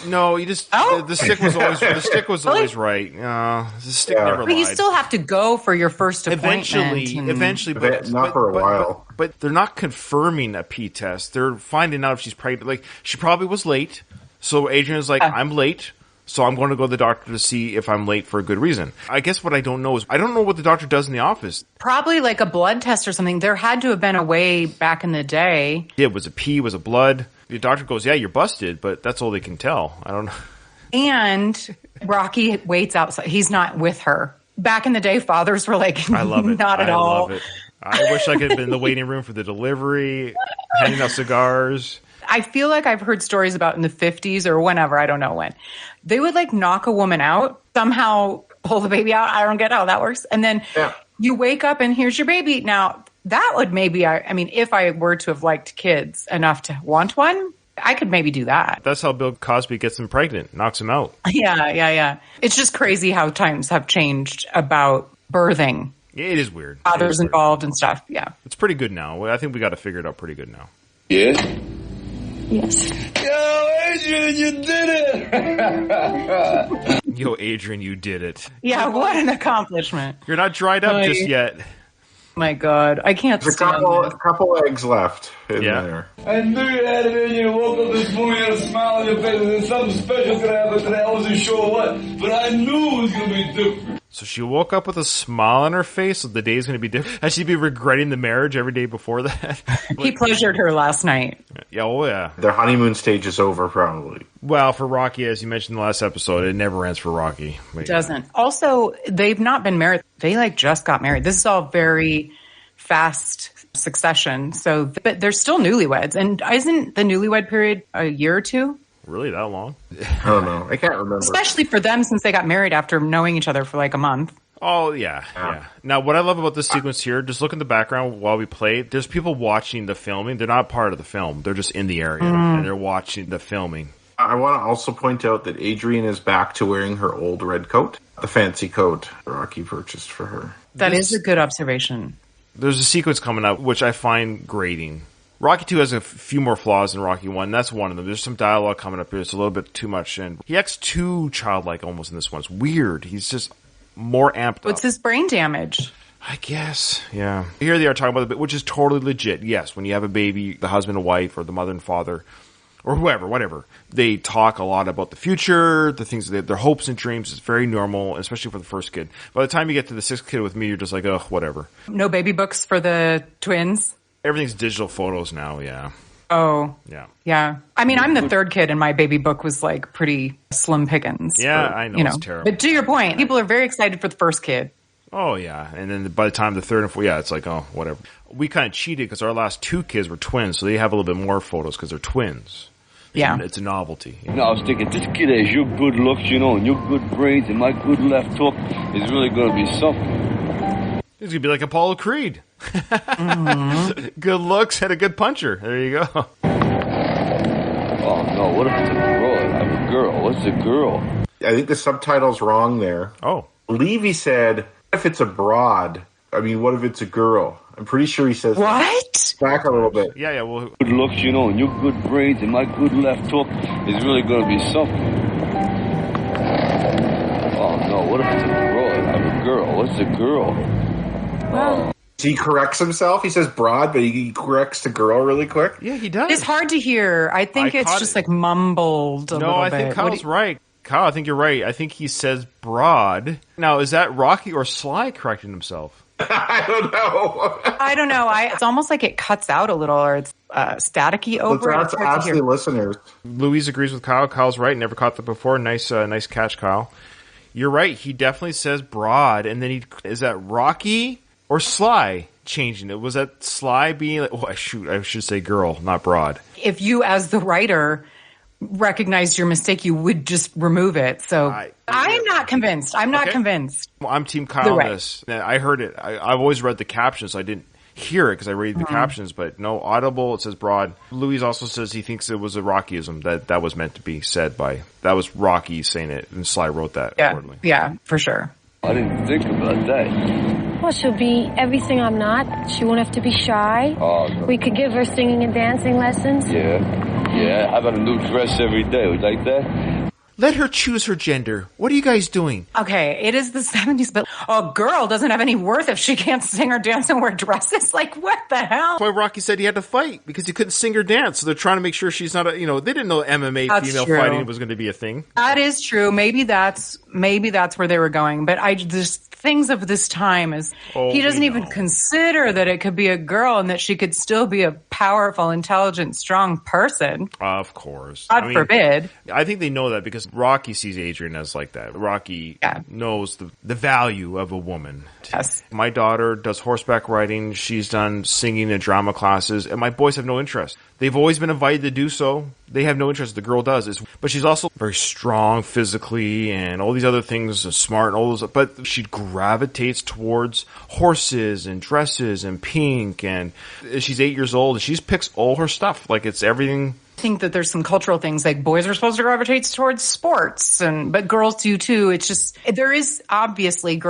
No, you just the stick was always always right. The stick never lied. But you still have to go for your first appointment. Eventually, but not for a while. But they're not confirming a pee test. They're finding out if she's pregnant. Like she probably was late, so Adrian's like, I'm late. So I'm going to go to the doctor to see if I'm late for a good reason. I guess what I don't know is I don't know what the doctor does in the office. Probably like a blood test or something. There had to have been a way back in the day. Yeah, was a pee, was a blood. The doctor goes, yeah, you're busted, but that's all they can tell. I don't know. And Rocky waits outside. He's not with her. Back in the day, fathers were like, I love it. Not at all. I love it. I wish I could have been in the waiting room for the delivery, handing out cigars. I feel like I've heard stories about in the 50s or whenever, I don't know when. They would like knock a woman out, somehow pull the baby out. I don't get how that works. And then you wake up and here's your baby. Now, that would maybe, I mean, if I were to have liked kids enough to want one, I could maybe do that. That's how Bill Cosby gets him pregnant, knocks him out. Yeah. It's just crazy how times have changed about birthing. Yeah, it is weird. Fathers involved and stuff, yeah. It's pretty good now. I think we got to figure it out pretty good now. Yeah? Yes. Yo, Adrian, you did it! Yo, Adrian, you did it. Yeah, what an accomplishment. You're not dried up just yet. My God, I can't There's stand a couple eggs left in there. I knew you had it in you. Woke up this morning, you had a smile on your face. There's something special going to happen today. I wasn't sure what, but I knew it was going to be different. So she woke up with a smile on her face, so the day's going to be different. Has she be regretting the marriage every day before that? He pleasured her last night. Yeah, oh yeah. Their honeymoon stage is over, probably. Well, for Rocky, as you mentioned in the last episode, it never ends for Rocky. It doesn't. Also, they've not been married. They just got married. This is all very fast succession. So, but they're still newlyweds. And isn't the newlywed period a year or two? Really, that long? I don't know. I can't remember. Especially for them, since they got married after knowing each other for like a month. Oh, yeah. Now, what I love about this sequence here, just look in the background while we play. There's people watching the filming. They're not part of the film. They're just in the area, and they're watching the filming. I want to also point out that Adrian is back to wearing her old red coat, the fancy coat Rocky purchased for her. That is a good observation. There's a sequence coming up, which I find grating. Rocky 2 has a few more flaws than Rocky 1. That's one of them. There's some dialogue coming up here. It's a little bit too much. And he acts too childlike almost in this one. It's weird. He's just more amped up. What's his brain damage? I guess. Yeah. Here they are talking about it, which is totally legit. Yes, when you have a baby, the husband and wife or the mother and father or whoever, whatever, they talk a lot about the future, the things, their hopes and dreams. It's very normal, especially for the first kid. By the time you get to the sixth kid with me, you're just like, ugh, whatever. No baby books for the twins? Everything's digital photos now, yeah. Oh. Yeah. Yeah. I mean, I'm the third kid and my baby book was like pretty slim pickings. Yeah, I know, it's terrible. But to your point, people are very excited for the first kid. Oh, yeah. And then by the time the third and fourth, yeah, it's like, oh, whatever. We kind of cheated because our last two kids were twins, so they have a little bit more photos because they're twins. Yeah. It's a novelty. No, I was thinking, this kid has your good looks, and your good brains, and my good left hook is really going to be something. He's going to be like Apollo Creed. Good looks and a good puncher. There you go. Oh, no, what if it's a girl? I'm a girl. What's a girl? I think the subtitle's wrong there. Oh. Levy said, if it's a broad, what if it's a girl? I'm pretty sure he says what? Back a little bit. Yeah, well. Good looks, and your good brains, and my good left hook is really going to be something. Oh, no, what if it's a girl? I'm a girl. What's a girl? Well, he corrects himself. He says broad, but he corrects the girl really quick. Yeah, he does. It's hard to hear. I think it's just like mumbled a little bit. No, I think Kyle's right. Kyle, I think you're right. I think he says broad. Now, is that Rocky or Sly correcting himself? I don't know. It's almost like it cuts out a little, or it's staticky over. Let's ask the listeners. Louise agrees with Kyle. Kyle's right. Never caught that before. Nice catch, Kyle. You're right. He definitely says broad, and then is that Rocky or Sly changing it? Was that Sly being like, I should say girl, not broad. If you, as the writer, recognized your mistake, you would just remove it. So I'm not convinced. I'm not convinced. Well, I'm Team Kyle on this. I heard it. I've always read the captions. So I didn't hear it because I read the captions, but no audible. It says broad. Louise also says he thinks it was a Rockyism that was meant to be said by. That was Rocky saying it, and Sly wrote that accordingly. Yeah, for sure. I didn't think about that. Well, she'll be everything I'm not. She won't have to be shy. Oh, no. We could give her singing and dancing lessons. Yeah. How about a new dress every day? Would you like that? Let her choose her gender. What are you guys doing? Okay, it is the 70s, but a girl doesn't have any worth if she can't sing or dance and wear dresses. Like, what the hell? That's why Rocky said he had to fight, because he couldn't sing or dance. So they're trying to make sure she's not they didn't know MMA female fighting was going to be a thing. That is true. Maybe that's where they were going. But things of this time is he doesn't even consider that it could be a girl and that she could still be a powerful, intelligent, strong person. Of course. God forbid. I think they know that because Rocky sees Adrian as like that. Rocky knows the value of a woman. Yes. My daughter does horseback riding. She's done singing and drama classes, and my boys have no interest. They've always been invited to do so. They have no interest. The girl does. But she's also very strong physically and all these other things, and smart and all those. But she gravitates towards horses and dresses and pink. And she's 8 years old, and she picks all her stuff. Like, it's everything. I think that there's some cultural things, like boys are supposed to gravitate towards sports, but girls do too. It's just, there is obviously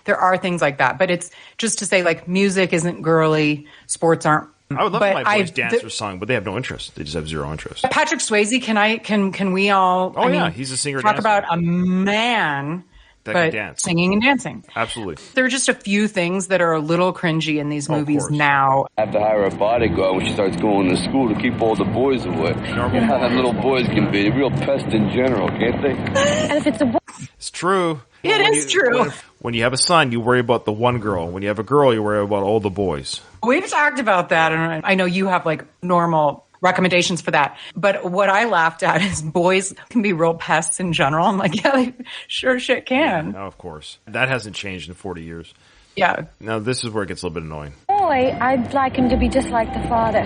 there are things like that, but it's just to say, like, music isn't girly, sports aren't I would love But if my boys danced or sung, but they have no interest. They just have zero interest. Patrick Swayze, can we all? Oh, yeah, he's a singer. Talk about a man. That but can dance. Singing and dancing. Absolutely. There are just a few things that are a little cringy in these movies now. I have to hire a bodyguard when she starts going to school to keep all the boys away. You know how that little boys can be. They're real pests in general, can't they? And if it's a It's true. It is true. When you have a son, you worry about the one girl. When you have a girl, you worry about all the boys. We've talked about that, and I know you have like normal recommendations for that. But what I laughed at is boys can be real pests in general. I'm like, yeah, they sure shit can. Yeah, of course. That hasn't changed in 40 years. Yeah. Now, this is where it gets a little bit annoying. boy, I'd like him to be just like the father.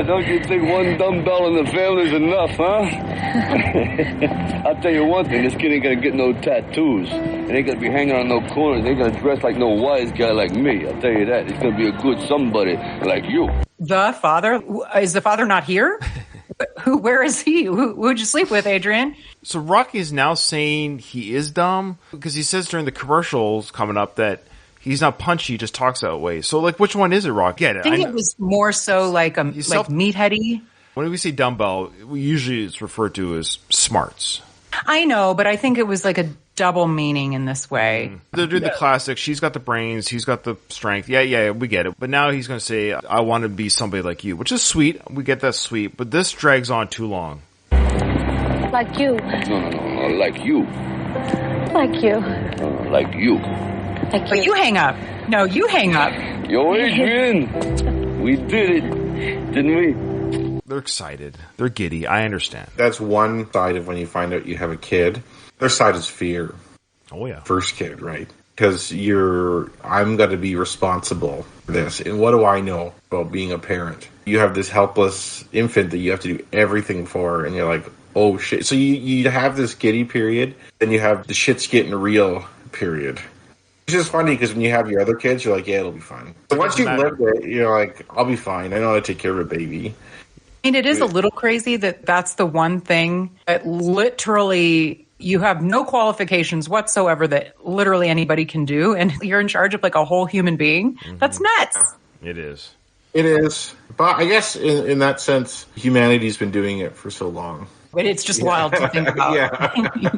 Don't you think one dumbbell in the family's enough, huh? I'll tell you one thing, this kid ain't gonna get no tattoos. It ain't gonna be hanging on no corners. He ain't gonna dress like no wise guy like me. I'll tell you that. He's gonna be a good somebody like you. The father? Is the father not here? Where is he? Who'd you sleep with, Adrian? So Rocky is now saying he is dumb because he says during the commercials coming up that he's not punchy, he just talks that way. So, like, which one is it, Rocky? I think it was more so like meatheady. When we say dumbbell, usually it's referred to as smarts. I know, but I think it was like a double meaning in this way. They're doing the classic. She's got the brains. He's got the strength. Yeah, we get it. But now he's going to say, I want to be somebody like you, which is sweet. We get that sweet. But this drags on too long. Like you. No, like you. Like you. Like you. Like But you hang up. No, you hang up. Yo, Adrian, we did it, didn't we? They're excited. They're giddy. I understand. That's one side of when you find out you have a kid. Their side is fear. Oh, yeah. First kid, right? Because I'm going to be responsible for this. And what do I know about being a parent? You have this helpless infant that you have to do everything for, and you're like, oh, shit. So you have this giddy period, then you have the shit's getting real period. Which is funny because when you have your other kids, you're like, yeah, it'll be fine. But once you've lived it, you're like, I'll be fine. I know how to take care of a baby. I mean, it is a little crazy that that's the one thing that literally you have no qualifications whatsoever that literally anybody can do, and you're in charge of like a whole human being. Mm-hmm. That's nuts. It is. It is. But I guess in that sense, humanity's been doing it for so long. But it's just wild to think about. Yeah.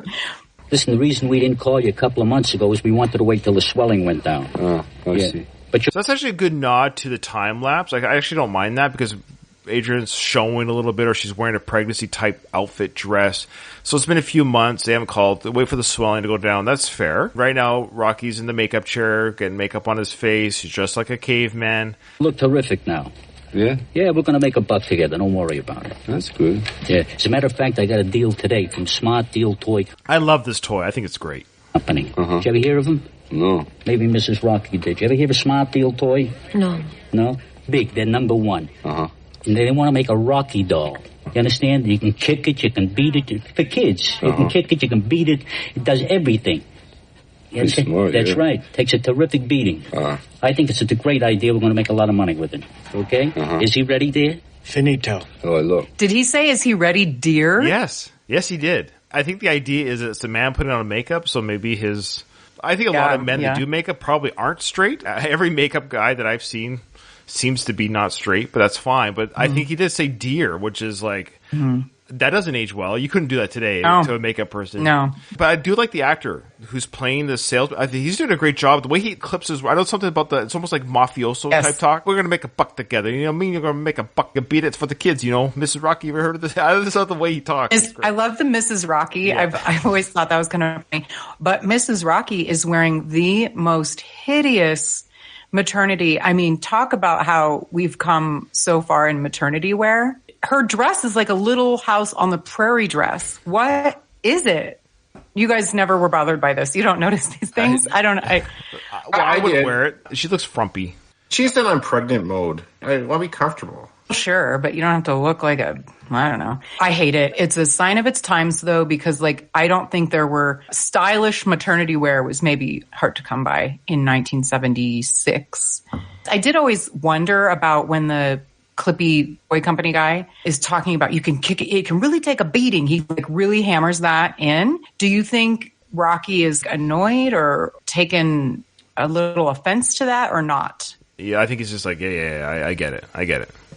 Listen, the reason we didn't call you a couple of months ago is we wanted to wait till the swelling went down. Oh, I see. So that's actually a good nod to the time lapse. Like, I actually don't mind that because Adrian's showing a little bit, or she's wearing a pregnancy type outfit dress. So it's been a few months. They haven't called. They wait for the swelling to go down. That's fair. Right now, Rocky's in the makeup chair, getting makeup on his face. He's dressed like a caveman. Look terrific now. Yeah? Yeah, we're going to make a buck together. Don't worry about it. That's good. Yeah. As a matter of fact, I got a deal today from Smart Deal Toy I love this toy. I think it's great. Company. Did you ever hear of them? No. Maybe Mrs. Rocky did. You ever hear of Smart Deal Toy? No. No? Big. They're number one. And they want to make a Rocky doll. You understand? You can kick it, you can beat it. For kids, you can kick it, you can beat it. It does everything. You smart, That's yeah. right. Takes a terrific beating. I think it's a great idea. We're going to make a lot of money with it. Okay? Is he ready, dear? Finito. Oh, look. Did he say, is he ready, dear? Yes, he did. I think the idea is it's a man putting on makeup, so maybe I think a lot of men that do makeup probably aren't straight. Every makeup guy that I've seen seems to be not straight, but that's fine. But I think he did say dear, which is like, that doesn't age well. You couldn't do that today to a makeup person. No. But I do like the actor who's playing the sales. I think he's doing a great job. The way he clips his, I know something about it's almost like mafioso type talk. We're going to make a buck together. You know what I mean? You're going to make a buck and beat it. It's for the kids, you know? Mrs. Rocky, you ever heard of this? I just love the way he talks. I love the Mrs. Rocky. Yeah. I've always thought that was kind of funny. But Mrs. Rocky is wearing the most hideous maternity. I mean, talk about how we've come so far in maternity wear. Her dress is like a Little House on the Prairie dress. What is it? You guys never were bothered by this. You don't notice these things? I would wear it. She looks frumpy. She's in pregnant mode. I want to be comfortable. Sure, but you don't have to look like I don't know. I hate it. It's a sign of its times, though, because, like, I don't think there were stylish maternity wear was maybe hard to come by in 1976. I did always wonder about when the Clippy Toy Company guy is talking about you can kick it, it can really take a beating. He like really hammers that in. Do you think Rocky is annoyed or taken a little offense to that or not? Yeah, I think he's just like, I get it.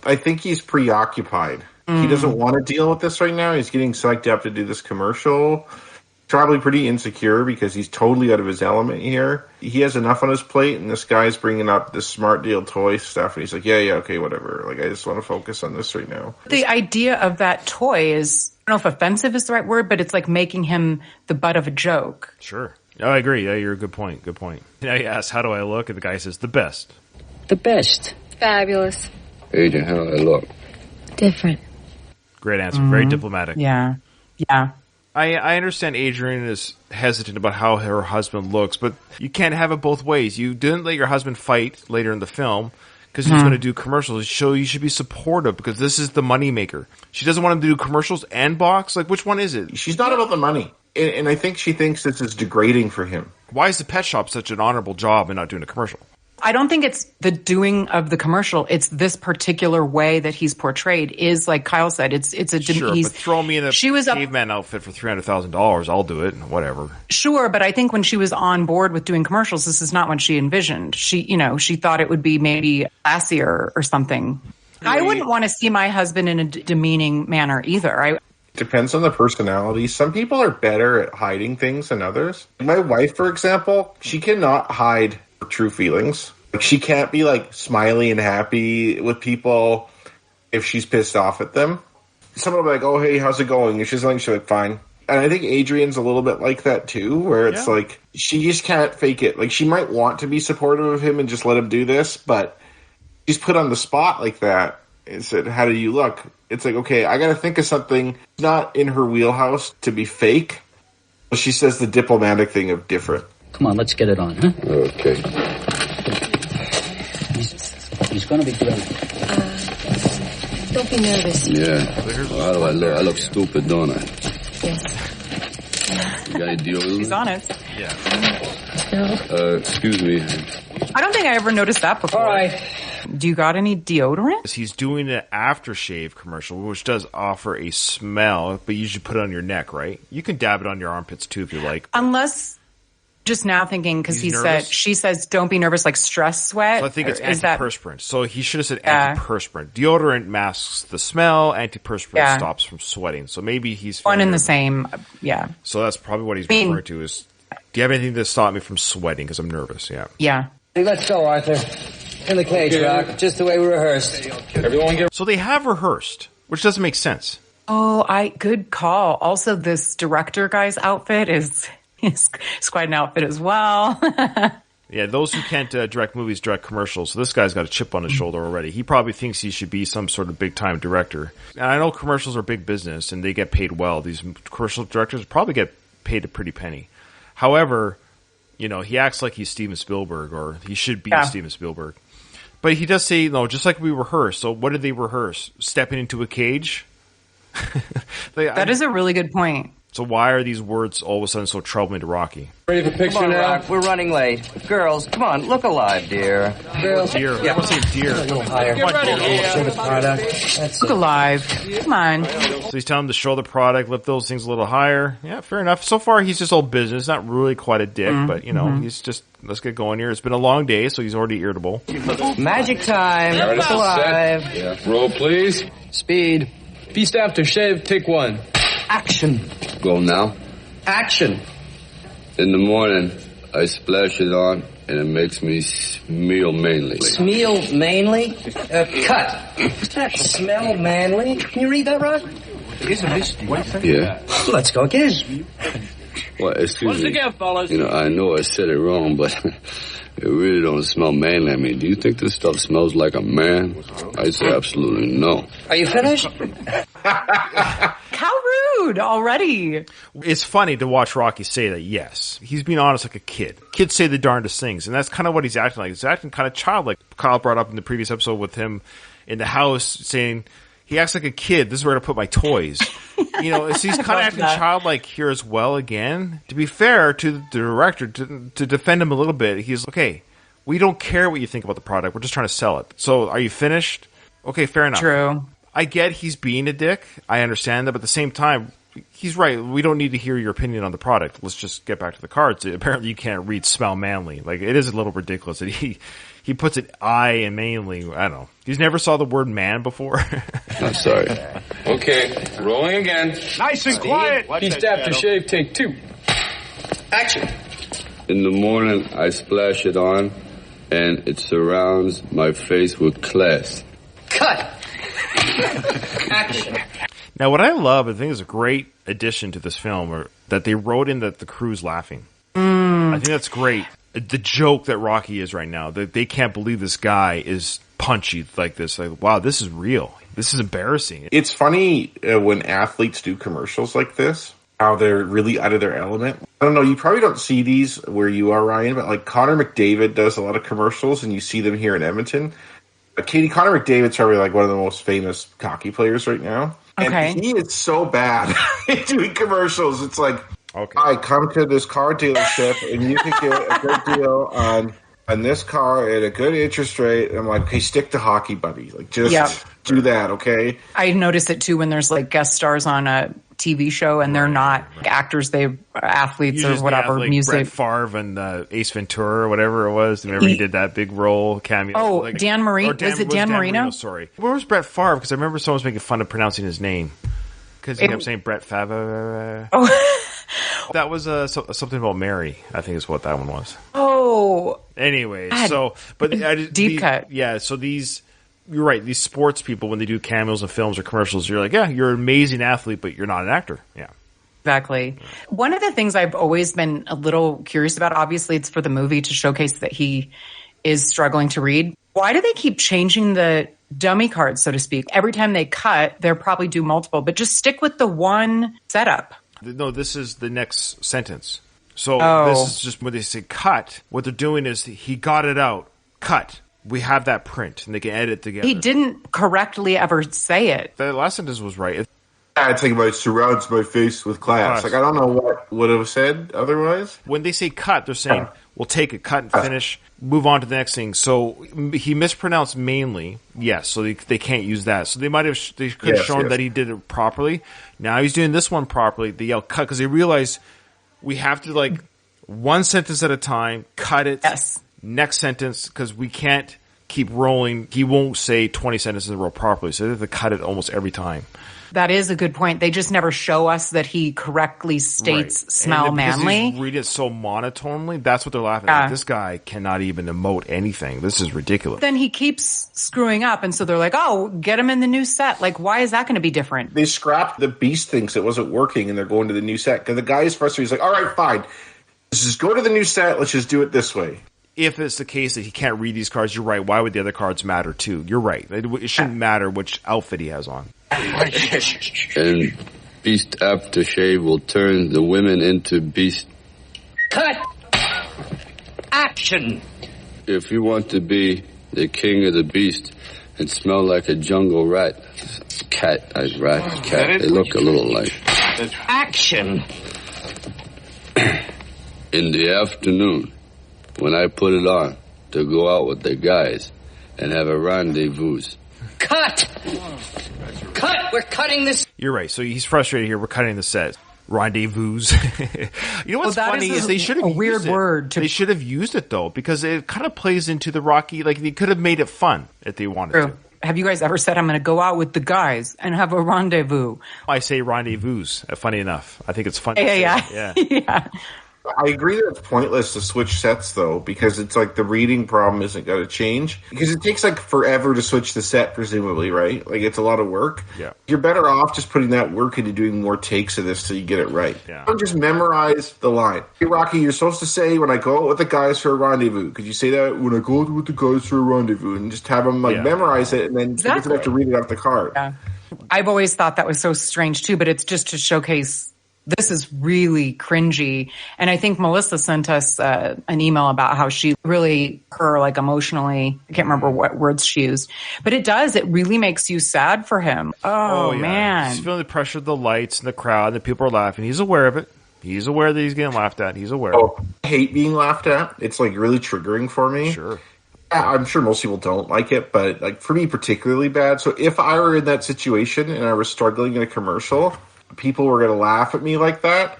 I think he's preoccupied. He doesn't want to deal with this right now. He's getting psyched up to do this commercial. Probably pretty insecure because he's totally out of his element here. He has enough on his plate, and this guy's bringing up this smart deal toy stuff, and he's like, yeah, okay, whatever. Like, I just want to focus on this right now. The idea of that toy is, I don't know if offensive is the right word, but it's like making him the butt of a joke. Sure. Oh, I agree. Yeah, you're a good point. Now you ask, how do I look? And the guy says, the best. The best. Fabulous. Adrian, how do I look? Different. Great answer. Very diplomatic. Yeah. I understand Adrian is hesitant about how her husband looks, but you can't have it both ways. You didn't let your husband fight later in the film because he was going to do commercials. So you should be supportive because this is the moneymaker. She doesn't want him to do commercials and box. Like, which one is it? She's not about the money. And I think she thinks this is degrading for him. Why is the pet shop such an honorable job and not doing a commercial? I don't think it's the doing of the commercial. It's this particular way that he's portrayed is, like Kyle said, it's a sure, but throw me in a caveman outfit for $300,000. I'll do it. Whatever. Sure, but I think when she was on board with doing commercials, this is not what she envisioned. She thought it would be maybe classier or something. I wouldn't want to see my husband in a demeaning manner either. Depends on the personality. Some people are better at hiding things than others. My wife, for example, she cannot hide her true feelings. Like, she can't be like smiley and happy with people if she's pissed off at them. Someone will be like, oh, hey, how's it going? And she's like, fine. And I think Adrian's a little bit like that too, where it's like, she just can't fake it. Like, she might want to be supportive of him and just let him do this, but she's put on the spot like that and said, how do you look? It's like, okay, I got to think of something not in her wheelhouse to be fake. But she says the diplomatic thing of different. Come on, let's get it on, huh? Okay. He's going to be great. Don't be nervous. Yeah. How do I look? I look stupid, don't I? Yes. You got any deodorant? She's honest. Yeah. No. Excuse me. I don't think I ever noticed that before. All right. Do you got any deodorant? He's doing an aftershave commercial, which does offer a smell, but you should put it on your neck, right? You can dab it on your armpits too if you like. Unless, just now thinking, because nervous? she says, don't be nervous, like stress sweat. So I think it's Is that- antiperspirant. So he should have said antiperspirant. Deodorant masks the smell. Antiperspirant stops from sweating. So maybe he's one in the same. Yeah. So that's probably what he's referring to is, do you have anything to stop me from sweating? Because I'm nervous. Yeah. Yeah. Hey, let's go, Arthur. In the cage, Rock. Just the way we rehearsed. Everyone get. So they have rehearsed, which doesn't make sense. Oh, good call. Also, this director guy's outfit is quite an outfit as well. Yeah, those who can't direct movies direct commercials. So this guy's got a chip on his shoulder already. He probably thinks he should be some sort of big-time director. And I know commercials are big business, and they get paid well. These commercial directors probably get paid a pretty penny. However, he acts like he's Steven Spielberg, or he should be Steven Spielberg. But he does say, just like we rehearse. So what did they rehearse? Stepping into a cage? That is a really good point. So why are these words all of a sudden so troubling to Rocky? Ready for picture come on, now? Rock, we're running late. Girls, come on, look alive, dear. Girls, deer. I want to say deer. A little higher. Get ready, Show the product. That's Look alive. Come on. So he's telling him to show the product, lift those things a little higher. Yeah, fair enough. So far, he's just all business. Not really quite a dick, but, he's just, let's get going here. It's been a long day, so he's already irritable. Magic time. Look alive. Yeah. Roll, please. Speed. Feast after shave, take one. Action. Go now. Action. In the morning, I splash it on, and it makes me smell manly. Smell manly? Cut. What's that? Smell manly? Can you read that, Rock? Yeah. Let's go again. Well, excuse me. again, fellas. I know I said it wrong, but it really don't smell manly. I mean, do you think this stuff smells like a man? I say absolutely no. Are you finished? How rude already. It's funny to watch Rocky say that, yes. He's being honest like a kid. Kids say the darndest things, and that's kind of what he's acting like. He's acting kind of childlike. Kyle brought up in the previous episode with him in the house saying, he acts like a kid. This is where to put my toys. So he's kind of acting childlike here as well again. To be fair to the director, to defend him a little bit, he's okay, we don't care what you think about the product. We're just trying to sell it. So are you finished? Okay, fair enough. True. I get he's being a dick. I understand that. But at the same time, he's right. We don't need to hear your opinion on the product. Let's just get back to the cards. Apparently you can't read smell manly. Like, it is a little ridiculous that he he puts it I in mainly. I don't know. He's never saw the word man before. I'm sorry. Okay, rolling again. Nice and quiet. Feast after shave, take 2. Action. In the morning, I splash it on, and it surrounds my face with class. Cut. Action. Now, what I love, I think is a great addition to this film, or that they wrote in that the crew's laughing. I think that's great. The joke that Rocky is right now, that they can't believe this guy is punchy like this. Like, wow, this is real. This is embarrassing. It's funny when athletes do commercials like this, how they're really out of their element. I don't know, you probably don't see these where you are, Ryan, but like Connor McDavid does a lot of commercials, and you see them here in Edmonton. Katie, Connor McDavid's probably like one of the most famous hockey players right now. Okay. And he is so bad at doing commercials. It's like, I come to this car dealership and you can get a good deal on this car at a good interest rate. And I'm like, okay, stick to hockey, buddy. Like, just do that, okay? I notice it too when there's like guest stars on a TV show and they're not actors, they're athletes or whatever, like music. Brett Favre and Ace Ventura or whatever it was. Remember he did that big role cameo? Oh, like, Dan Marino? Was it Dan Marino? Sorry. Where was Brett Favre? Because I remember someone was making fun of pronouncing his name. Because he kept saying Brett Favre. Oh. That was something about Mary, I think is what that one was. Oh. Anyway, God. so, but Deep cut. Yeah, so you're right, these sports people, when they do cameos in films or commercials, you're like, yeah, you're an amazing athlete, but you're not an actor. Yeah. Exactly. One of the things I've always been a little curious about, obviously it's for the movie to showcase that he is struggling to read. Why do they keep changing the dummy cards, so to speak? Every time they cut, they'll probably do multiple, but just stick with the one setup. No, this is the next sentence. So this is just when they say cut, what they're doing is he got it out. Cut. We have that print, and they can edit together. He didn't correctly ever say it. The last sentence was right. I think about it surrounds my face with class. Like, I don't know what would have said otherwise. When they say cut, they're saying, we'll take it, cut and finish, move on to the next thing. So he mispronounced mainly, yes, so they can't use that. So they could have shown that he did it properly. Now he's doing this one properly. They yell cut because they realize we have to, like, one sentence at a time, cut it. Yes. Next sentence, because we can't keep rolling. He won't say 20 sentences in a row properly, so they have to cut it almost every time. That is a good point. They just never show us that he correctly states smell manly. He's reading it so monotonely, that's what they're laughing at. Like, this guy cannot even emote anything. This is ridiculous. Then he keeps screwing up, and so they're like, oh, get him in the new set. Like, why is that going to be different? They scrapped the Beast thinks it wasn't working, and they're going to the new set. Because the guy is frustrated. He's like, all right, fine. Let's just go to the new set. Let's just do it this way. If it's the case that he can't read these cards, you're right. Why would the other cards matter too? You're right. It shouldn't matter which outfit he has on. And Beast aftershave will turn the women into beast. Cut. Action. If you want to be the king of the beast and smell like a jungle rat, cat, they look a little like. Action. In the afternoon, when I put it on to go out with the guys and have a rendezvous. Cut! Cut! We're cutting this. You're right. So he's frustrated here. We're cutting the set. Rendezvous. You know what's funny is they should have used weird it. Word. They should have used it though, because it kind of plays into the Rocky. Like they could have made it fun if they wanted to. Have you guys ever said, I'm going to go out with the guys and have a rendezvous? I say rendezvous. Funny enough. I think it's funny. Yeah. I agree that it's pointless to switch sets, though, because it's like the reading problem isn't going to change. Because it takes like forever to switch the set, presumably, right? Like it's a lot of work. Yeah. You're better off just putting that work into doing more takes of this so you get it right. Yeah. Don't just memorize the line. Hey, Rocky, you're supposed to say, when I go out with the guys for a rendezvous. Could you say that? When I go out with the guys for a rendezvous. And just have them memorize it, and then you don't have to read it off the card. Yeah. I've always thought that was so strange, too, but it's just to showcase this is really cringy. And I think Melissa sent us an email about how she really, like emotionally, I can't remember what words she used, but it really makes you sad for him. Oh yeah. Man. He's feeling the pressure of the lights and the crowd, and the people are laughing. He's aware of it. He's aware that he's getting laughed at. He's aware. I hate being laughed at. It's like really triggering for me. Sure. I'm sure most people don't like it, but like for me particularly bad. So if I were in that situation and I was struggling in a commercial, people were going to laugh at me like that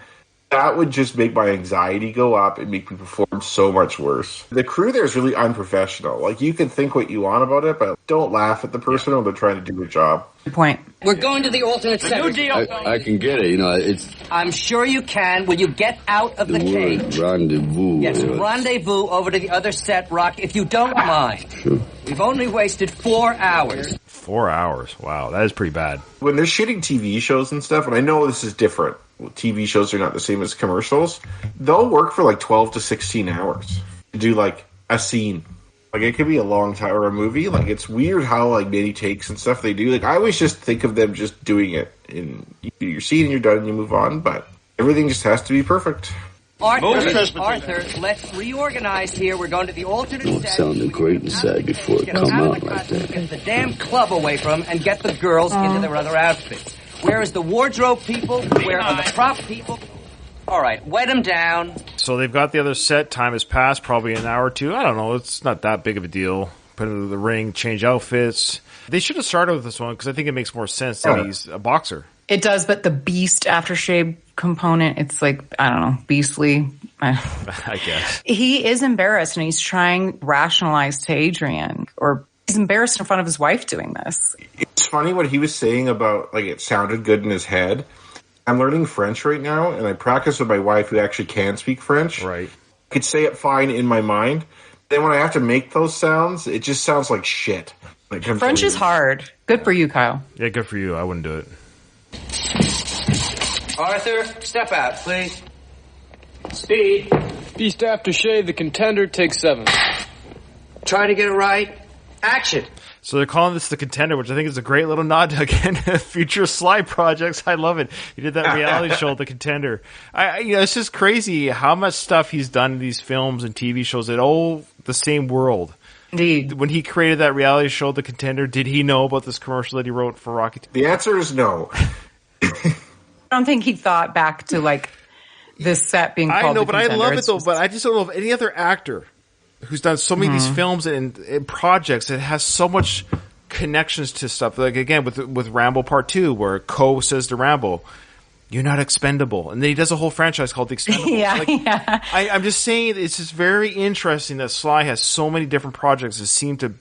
that would just make my anxiety go up and make me perform so much worse. The crew there is really unprofessional. Like, you can think what you want about it, but don't laugh at the person when they're trying to do their job. Good point. We're going to the alternate set. New deal. I can get it. You know, it's I'm sure you can. Will you get out of the word cage? rendezvous. Yes, you know. rendezvous over to the other set, Rock, if you don't mind. Sure. We've only wasted 4 hours. 4 hours. Wow, that is pretty bad. When they're shooting TV shows and stuff, and I know this is different, TV shows are not the same as commercials, they'll work for like 12 to 16 hours to do like a scene. Like, it could be a long time, or a movie. Like, it's weird how like many takes and stuff they do. Like, I always just think of them just doing it, and you do your scene and you're done and you move on, but everything just has to be perfect. Arthur, let's reorganize here. We're going to the alternate It set. sounded great inside before it come out like that. Get the damn club away from them and get the girls into their other outfits. Where is the wardrobe people? Where are the prop people? All right, wet them down. So they've got the other set. Time has passed, probably an hour or two. I don't know. It's not that big of a deal. Put into the ring, change outfits. They should have started with this one because I think it makes more sense that he's a boxer. It does, but the beast aftershave component, it's like, I don't know, beastly. I guess. He is embarrassed and he's trying to rationalize to Adrian, or he's embarrassed in front of his wife doing this. It's funny what he was saying about, like, it sounded good in his head. I'm learning French right now, and I practice with my wife who actually can speak French. Right. I could say it fine in my mind. Then when I have to make those sounds, it just sounds like shit. Like, French is hard. Good for you, Kyle. Yeah, good for you. I wouldn't do it. Arthur, step out, please. Speed. Beast aftershave, the contender, take 7. Try to get it right. Action. So they're calling this the Contender, which I think is a great little nod to, again, future Sly projects. I love it. He did that reality show, The Contender. It's just crazy how much stuff he's done in these films and TV shows that all the same world. Indeed. When he created that reality show, The Contender, did he know about this commercial that he wrote for Rocky? The answer is no. I don't think he thought back to, like, this set being called I know, The but Contender. I love it, though. But I just don't know of any other actor who's done so many of these films and projects that has so much connections to stuff. Like, again, with Rambo Part 2, where Ko says to Rambo, "You're not expendable." And then he does a whole franchise called The Expendables. I'm just saying, it's just very interesting that Sly has so many different projects that seem to,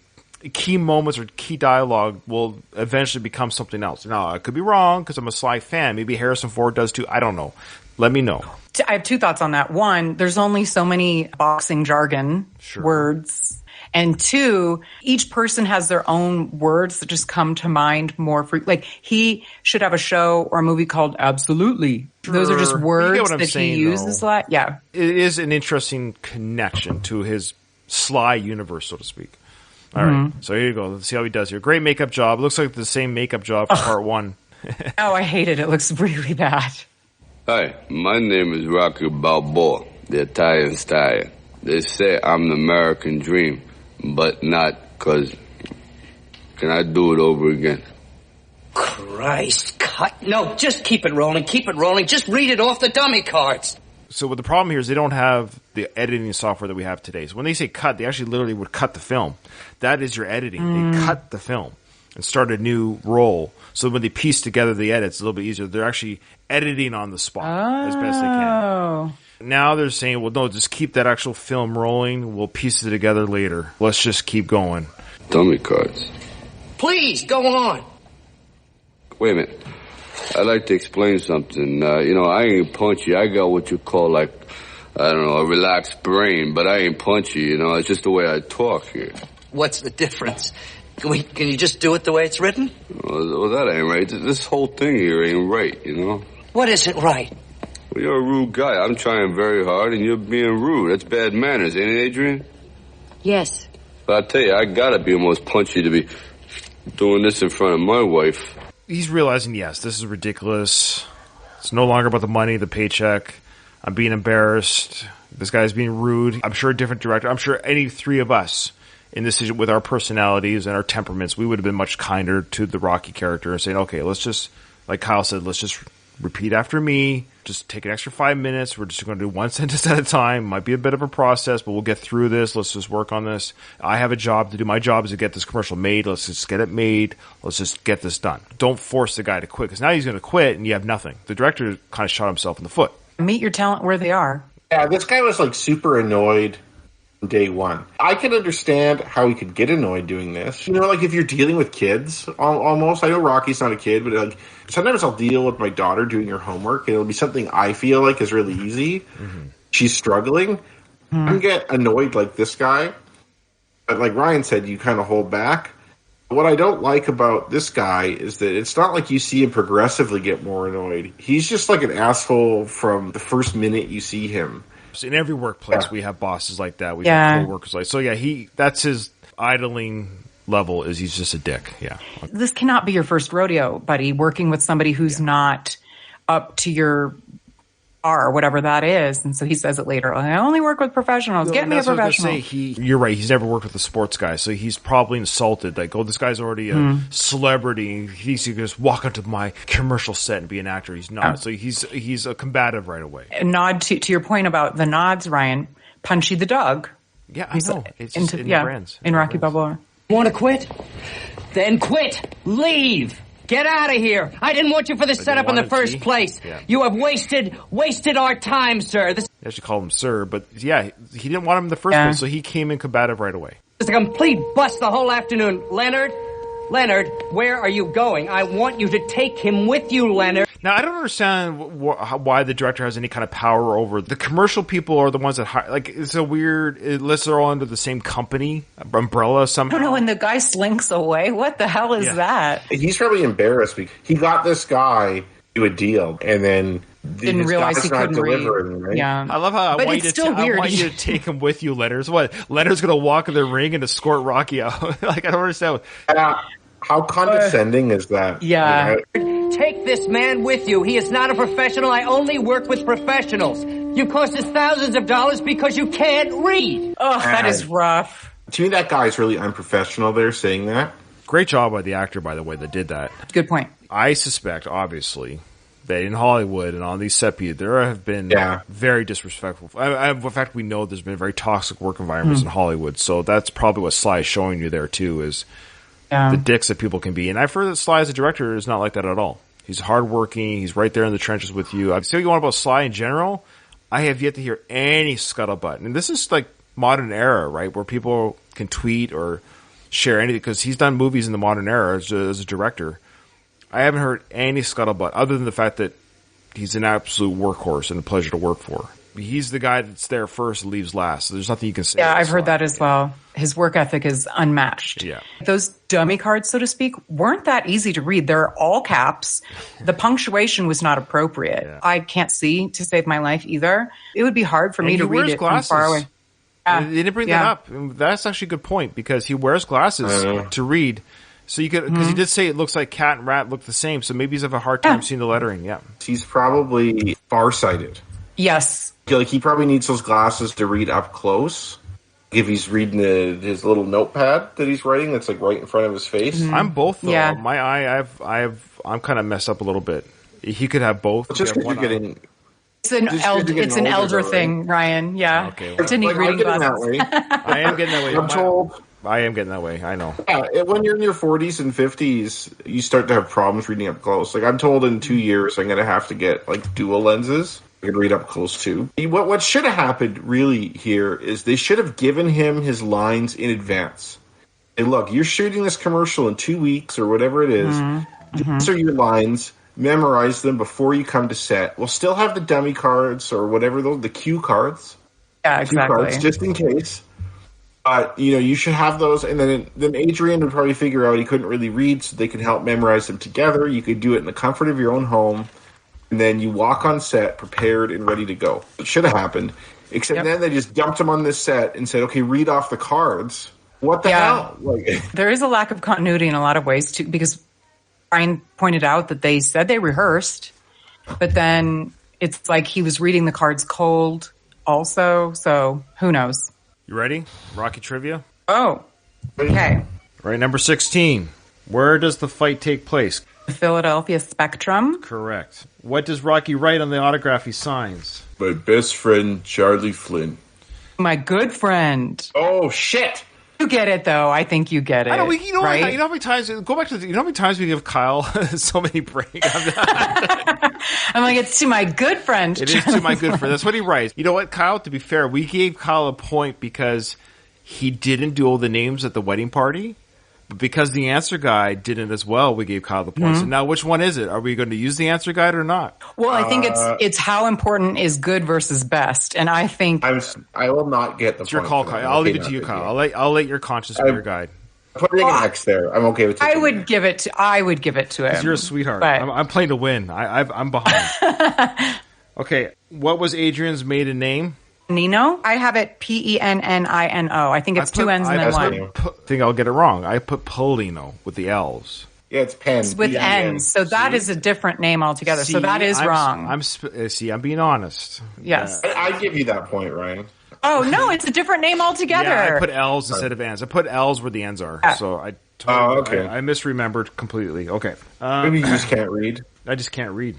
key moments or key dialogue will eventually become something else. Now, I could be wrong because I'm a Sly fan. Maybe Harrison Ford does too. I don't know. Let me know. I have 2 thoughts on that. 1, there's only so many boxing jargon words. And 2, each person has their own words that just come to mind more like, he should have a show or a movie called Absolutely. Sure. Those are just words that he uses a lot. Yeah. It is an interesting connection to his Sly universe, so to speak. All right. So here you go. Let's see how he does here. Great makeup job. Looks like the same makeup job for Part 1. Oh, I hate it. It looks really bad. Hi, my name is Rocky Balboa, the Italian Stallion. They say I'm the American dream, but not because... Can I do it over again? Christ, cut. No, just keep it rolling, keep it rolling. Just read it off the dummy cards. So what the problem here is they don't have the editing software that we have today. So when they say cut, they actually literally would cut the film. That is your editing. They cut the film and start a new roll. So when they piece together the edits, it's a little bit easier. They're actually editing on the spot as best they can. Now they're saying, well, no, just keep that actual film rolling. We'll piece it together later. Let's just keep going. Dummy cards. Please, go on. Wait a minute. I'd like to explain something. I ain't punchy. I got what you call, like, I don't know, a relaxed brain, but I ain't punchy, It's just the way I talk here. What's the difference? Can you just do it the way it's written? Well, that ain't right. This whole thing here ain't right, What isn't right? Well, you're a rude guy. I'm trying very hard, and you're being rude. That's bad manners, ain't it, Adrian? Yes. But I tell you, I gotta be almost punchy to be doing this in front of my wife. He's realizing, yes, this is ridiculous. It's no longer about the money, the paycheck. I'm being embarrassed. This guy's being rude. I'm sure a different director. I'm sure any 3 of us in this, with our personalities and our temperaments, we would have been much kinder to the Rocky character and saying, okay, let's just, like Kyle said, let's just repeat after me. Just take an extra 5 minutes. We're just going to do one sentence at a time. Might be a bit of a process, but we'll get through this. Let's just work on this. I have a job to do. My job is to get this commercial made. Let's just get it made. Let's just get this done. Don't force the guy to quit, because now he's going to quit and you have nothing. The director kind of shot himself in the foot. Meet your talent where they are. Yeah, this guy was like super annoyed from day one. I can understand how he could get annoyed doing this. You know, like if you're dealing with kids, almost. I know Rocky's not a kid, but like sometimes I'll deal with my daughter doing her homework, and it'll be something I feel like is really easy. Mm-hmm. She's struggling. I can get annoyed like this guy. But like Ryan said, you kind of hold back. What I don't like about this guy is that it's not like you see him progressively get more annoyed. He's just like an asshole from the first minute you see him. In every workplace, we have bosses like that. We have co-workers like so. Yeah, that's his idling level. Is he's just a dick. Yeah, this cannot be your first rodeo, buddy. Working with somebody who's not up to your or whatever that is. And so he says it later. I only work with professionals. Get me a professional. You're right. He's never worked with a sports guy. So he's probably insulted. Like, oh, this guy's already a celebrity. He can just walk onto my commercial set and be an actor. He's not. So he's a combative right away. A nod to your point about the nods, Ryan. Punchy the dog. Yeah, I know. It's just in brands. In Rocky Balboa. Want to quit? Then quit. Leave. Get out of here! I didn't want you for the setup in the first place. Yeah. You have wasted our time, sir. I should call him sir, but yeah, he didn't want him in the first place, so he came in combative right away. It's a complete bust the whole afternoon. Leonard, where are you going? I want you to take him with you, Leonard. Now, I don't understand why the director has any kind of power over the commercial people are the ones that hire. Like, it's a weird, unless they're all under the same company, umbrella somehow. I don't know, and the guy slinks away. What the hell is that? He's probably embarrassed because he got this guy to a deal and then didn't realize he couldn't read. Right? Yeah. I love how I want you to take him with you, Leonard. What? Leonard's going to walk in the ring and escort Rocky out. Like, I don't understand. How condescending is that? Yeah. Take this man with you. He is not a professional. I only work with professionals. You cost us thousands of dollars because you can't read. Oh, that is rough. To me, that guy's really unprofessional there saying that. Great job by the actor, by the way, that did that. Good point. I suspect, obviously, that in Hollywood and on these set pieces, there have been very disrespectful. In fact, we know there's been very toxic work environments in Hollywood. So that's probably what Sly is showing you there, too, is the dicks that people can be. And I've heard that Sly as a director is not like that at all. He's hardworking. He's right there in the trenches with you. I say what you want about Sly in general. I have yet to hear any scuttlebutt. And this is like modern era, right, where people can tweet or share anything because he's done movies in the modern era as a director. I haven't heard any scuttlebutt other than the fact that he's an absolute workhorse and a pleasure to work for. He's the guy that's there first and leaves last. So there's nothing you can say. Yeah, I've heard that as well. His work ethic is unmatched. Yeah. Those dummy cards, so to speak, weren't that easy to read. They're all caps. The punctuation was not appropriate. Yeah. I can't see to save my life either. It would be hard for me to read it from far away. They didn't bring that up. That's actually a good point because he wears glasses to read. So you could, because he did say it looks like cat and rat look the same. So maybe he's have a hard time seeing the lettering. Yeah. He's probably farsighted. Yes. Like he probably needs those glasses to read up close. If he's reading his little notepad that he's writing, that's like right in front of his face. I'm both though. Yeah. My eye, I'm kind of messed up a a bit. He could have both. Just because you're getting. It's an elder thing, Ryan. Yeah. Okay. To need reading glasses. I am getting that way. I'm told. I am getting that way. I know. Yeah, when you're in your 40s and 50s, you start to have problems reading up close. Like I'm told in 2 years, I'm going to have to get like dual lenses. I can read up close too. What should have happened really here is they should have given him his lines in advance. Hey, look, you're shooting this commercial in 2 weeks or whatever it is. These are your lines. Memorize them before you come to set. We'll still have the dummy cards or whatever the cue cards. Yeah, exactly. Cue cards, just in case. But, you should have those, and then Adrian would probably figure out he couldn't really read, so they could help memorize them together. You could do it in the comfort of your own home, and then you walk on set prepared and ready to go. It should have happened, except then they just dumped him on this set and said, okay, read off the cards. What the hell? There is a lack of continuity in a lot of ways, too, because Brian pointed out that they said they rehearsed, but then it's like he was reading the cards cold also, so who knows? You ready? Rocky trivia? Oh, okay. Right, number 16. Where does the fight take place? The Philadelphia Spectrum. Correct. What does Rocky write on the autograph he signs? My best friend, Charlie Flynn. My good friend. Oh, shit. You get it, though. I think you get it. I know, right? You know how many times? Go back to you know how many times we give Kyle so many breaks. I'm like, it's to my good friend. It is to my good friend. That's what he writes. You know what, Kyle? To be fair, we gave Kyle a point because he didn't do all the names at the wedding party. But because the answer guide didn't as well, we gave Kyle the point. So now which one is it? Are we going to use the answer guide or not? Well, I think it's how important is good versus best. And I think... I will not get the it's point. Your call, Kyle. I'll leave it to you, Kyle. I'll let your conscience be your guide. Putting an X there. I'm okay with it. I would give it to him. You're a sweetheart. But... I'm playing to win. I'm behind. Okay. What was Adrian's maiden name? Nino? I have it Pennino. I think it's two N's and then one. I think I'll get it wrong. I put Polino with the L's. Yeah, it's Penn. It's with N's. So that is a different name altogether. So that is wrong. I'm being honest. Yes. I give you that point, Ryan. Oh, no, it's a different name altogether. Yeah, I put L's instead of N's. I put L's where the N's are. So I misremembered completely. Okay. Maybe you just can't read. I just can't read.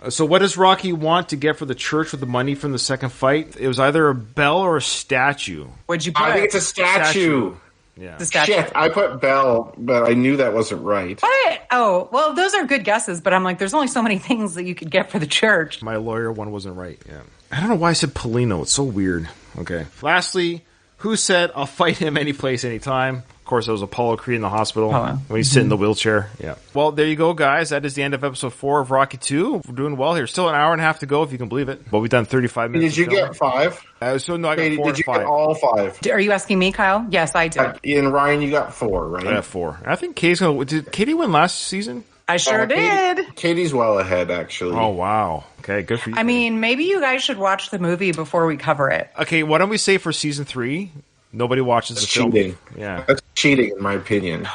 So what does Rocky want to get for the church with the money from the second fight? It was either a bell or a statue. What'd you put? I think it's a statue. Yeah. Shit, I put bell, but I knew that wasn't right. What? Oh, well, those are good guesses, but I'm like, there's only so many things that you could get for the church. My lawyer one wasn't right, yeah. I don't know why I said Polino. It's so weird. Okay. Lastly, who said, I'll fight him any place, anytime? Of course, it was Apollo Creed in the hospital when he's sitting in the wheelchair. Yeah. Well, there you go, guys. That is the end of episode 4 of Rocky 2. We're doing well here. Still an hour and a half to go, if you can believe it. But we've done 35 minutes. Did you get 5? No, I got 4 Did you 5. get all 5? Are you asking me, Kyle? Yes, I did. And Ryan, you got 4, right? I got 4. I think Katie's going to... Did Katie win last season? I sure did. Katie's well ahead, actually. Oh, wow. Okay, good for you. I mean, maybe you guys should watch the movie before we cover it. Okay, why don't we say for season 3... Nobody watches the film. Cheating. Yeah, that's cheating, in my opinion.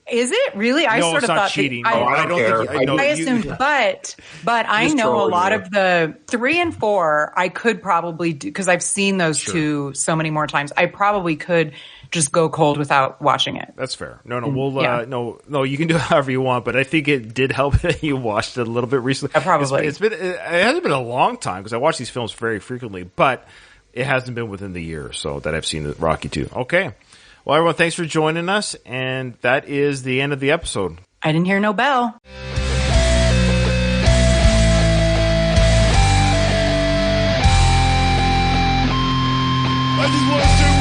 Is it really? I no, sort it's of not thought cheating. I don't care. I assumed, but I know a lot of the 3 and 4. I could probably do because I've seen those two so many more times. I probably could just go cold without watching it. That's fair. No, we'll no. You can do it however you want, but I think it did help that you watched it a little bit recently. Probably. It hasn't been a long time because I watch these films very frequently, but it hasn't been within the year so that I've seen Rocky 2. Okay. Well, everyone, thanks for joining us, and that is the end of the episode. I didn't hear no bell. I just want to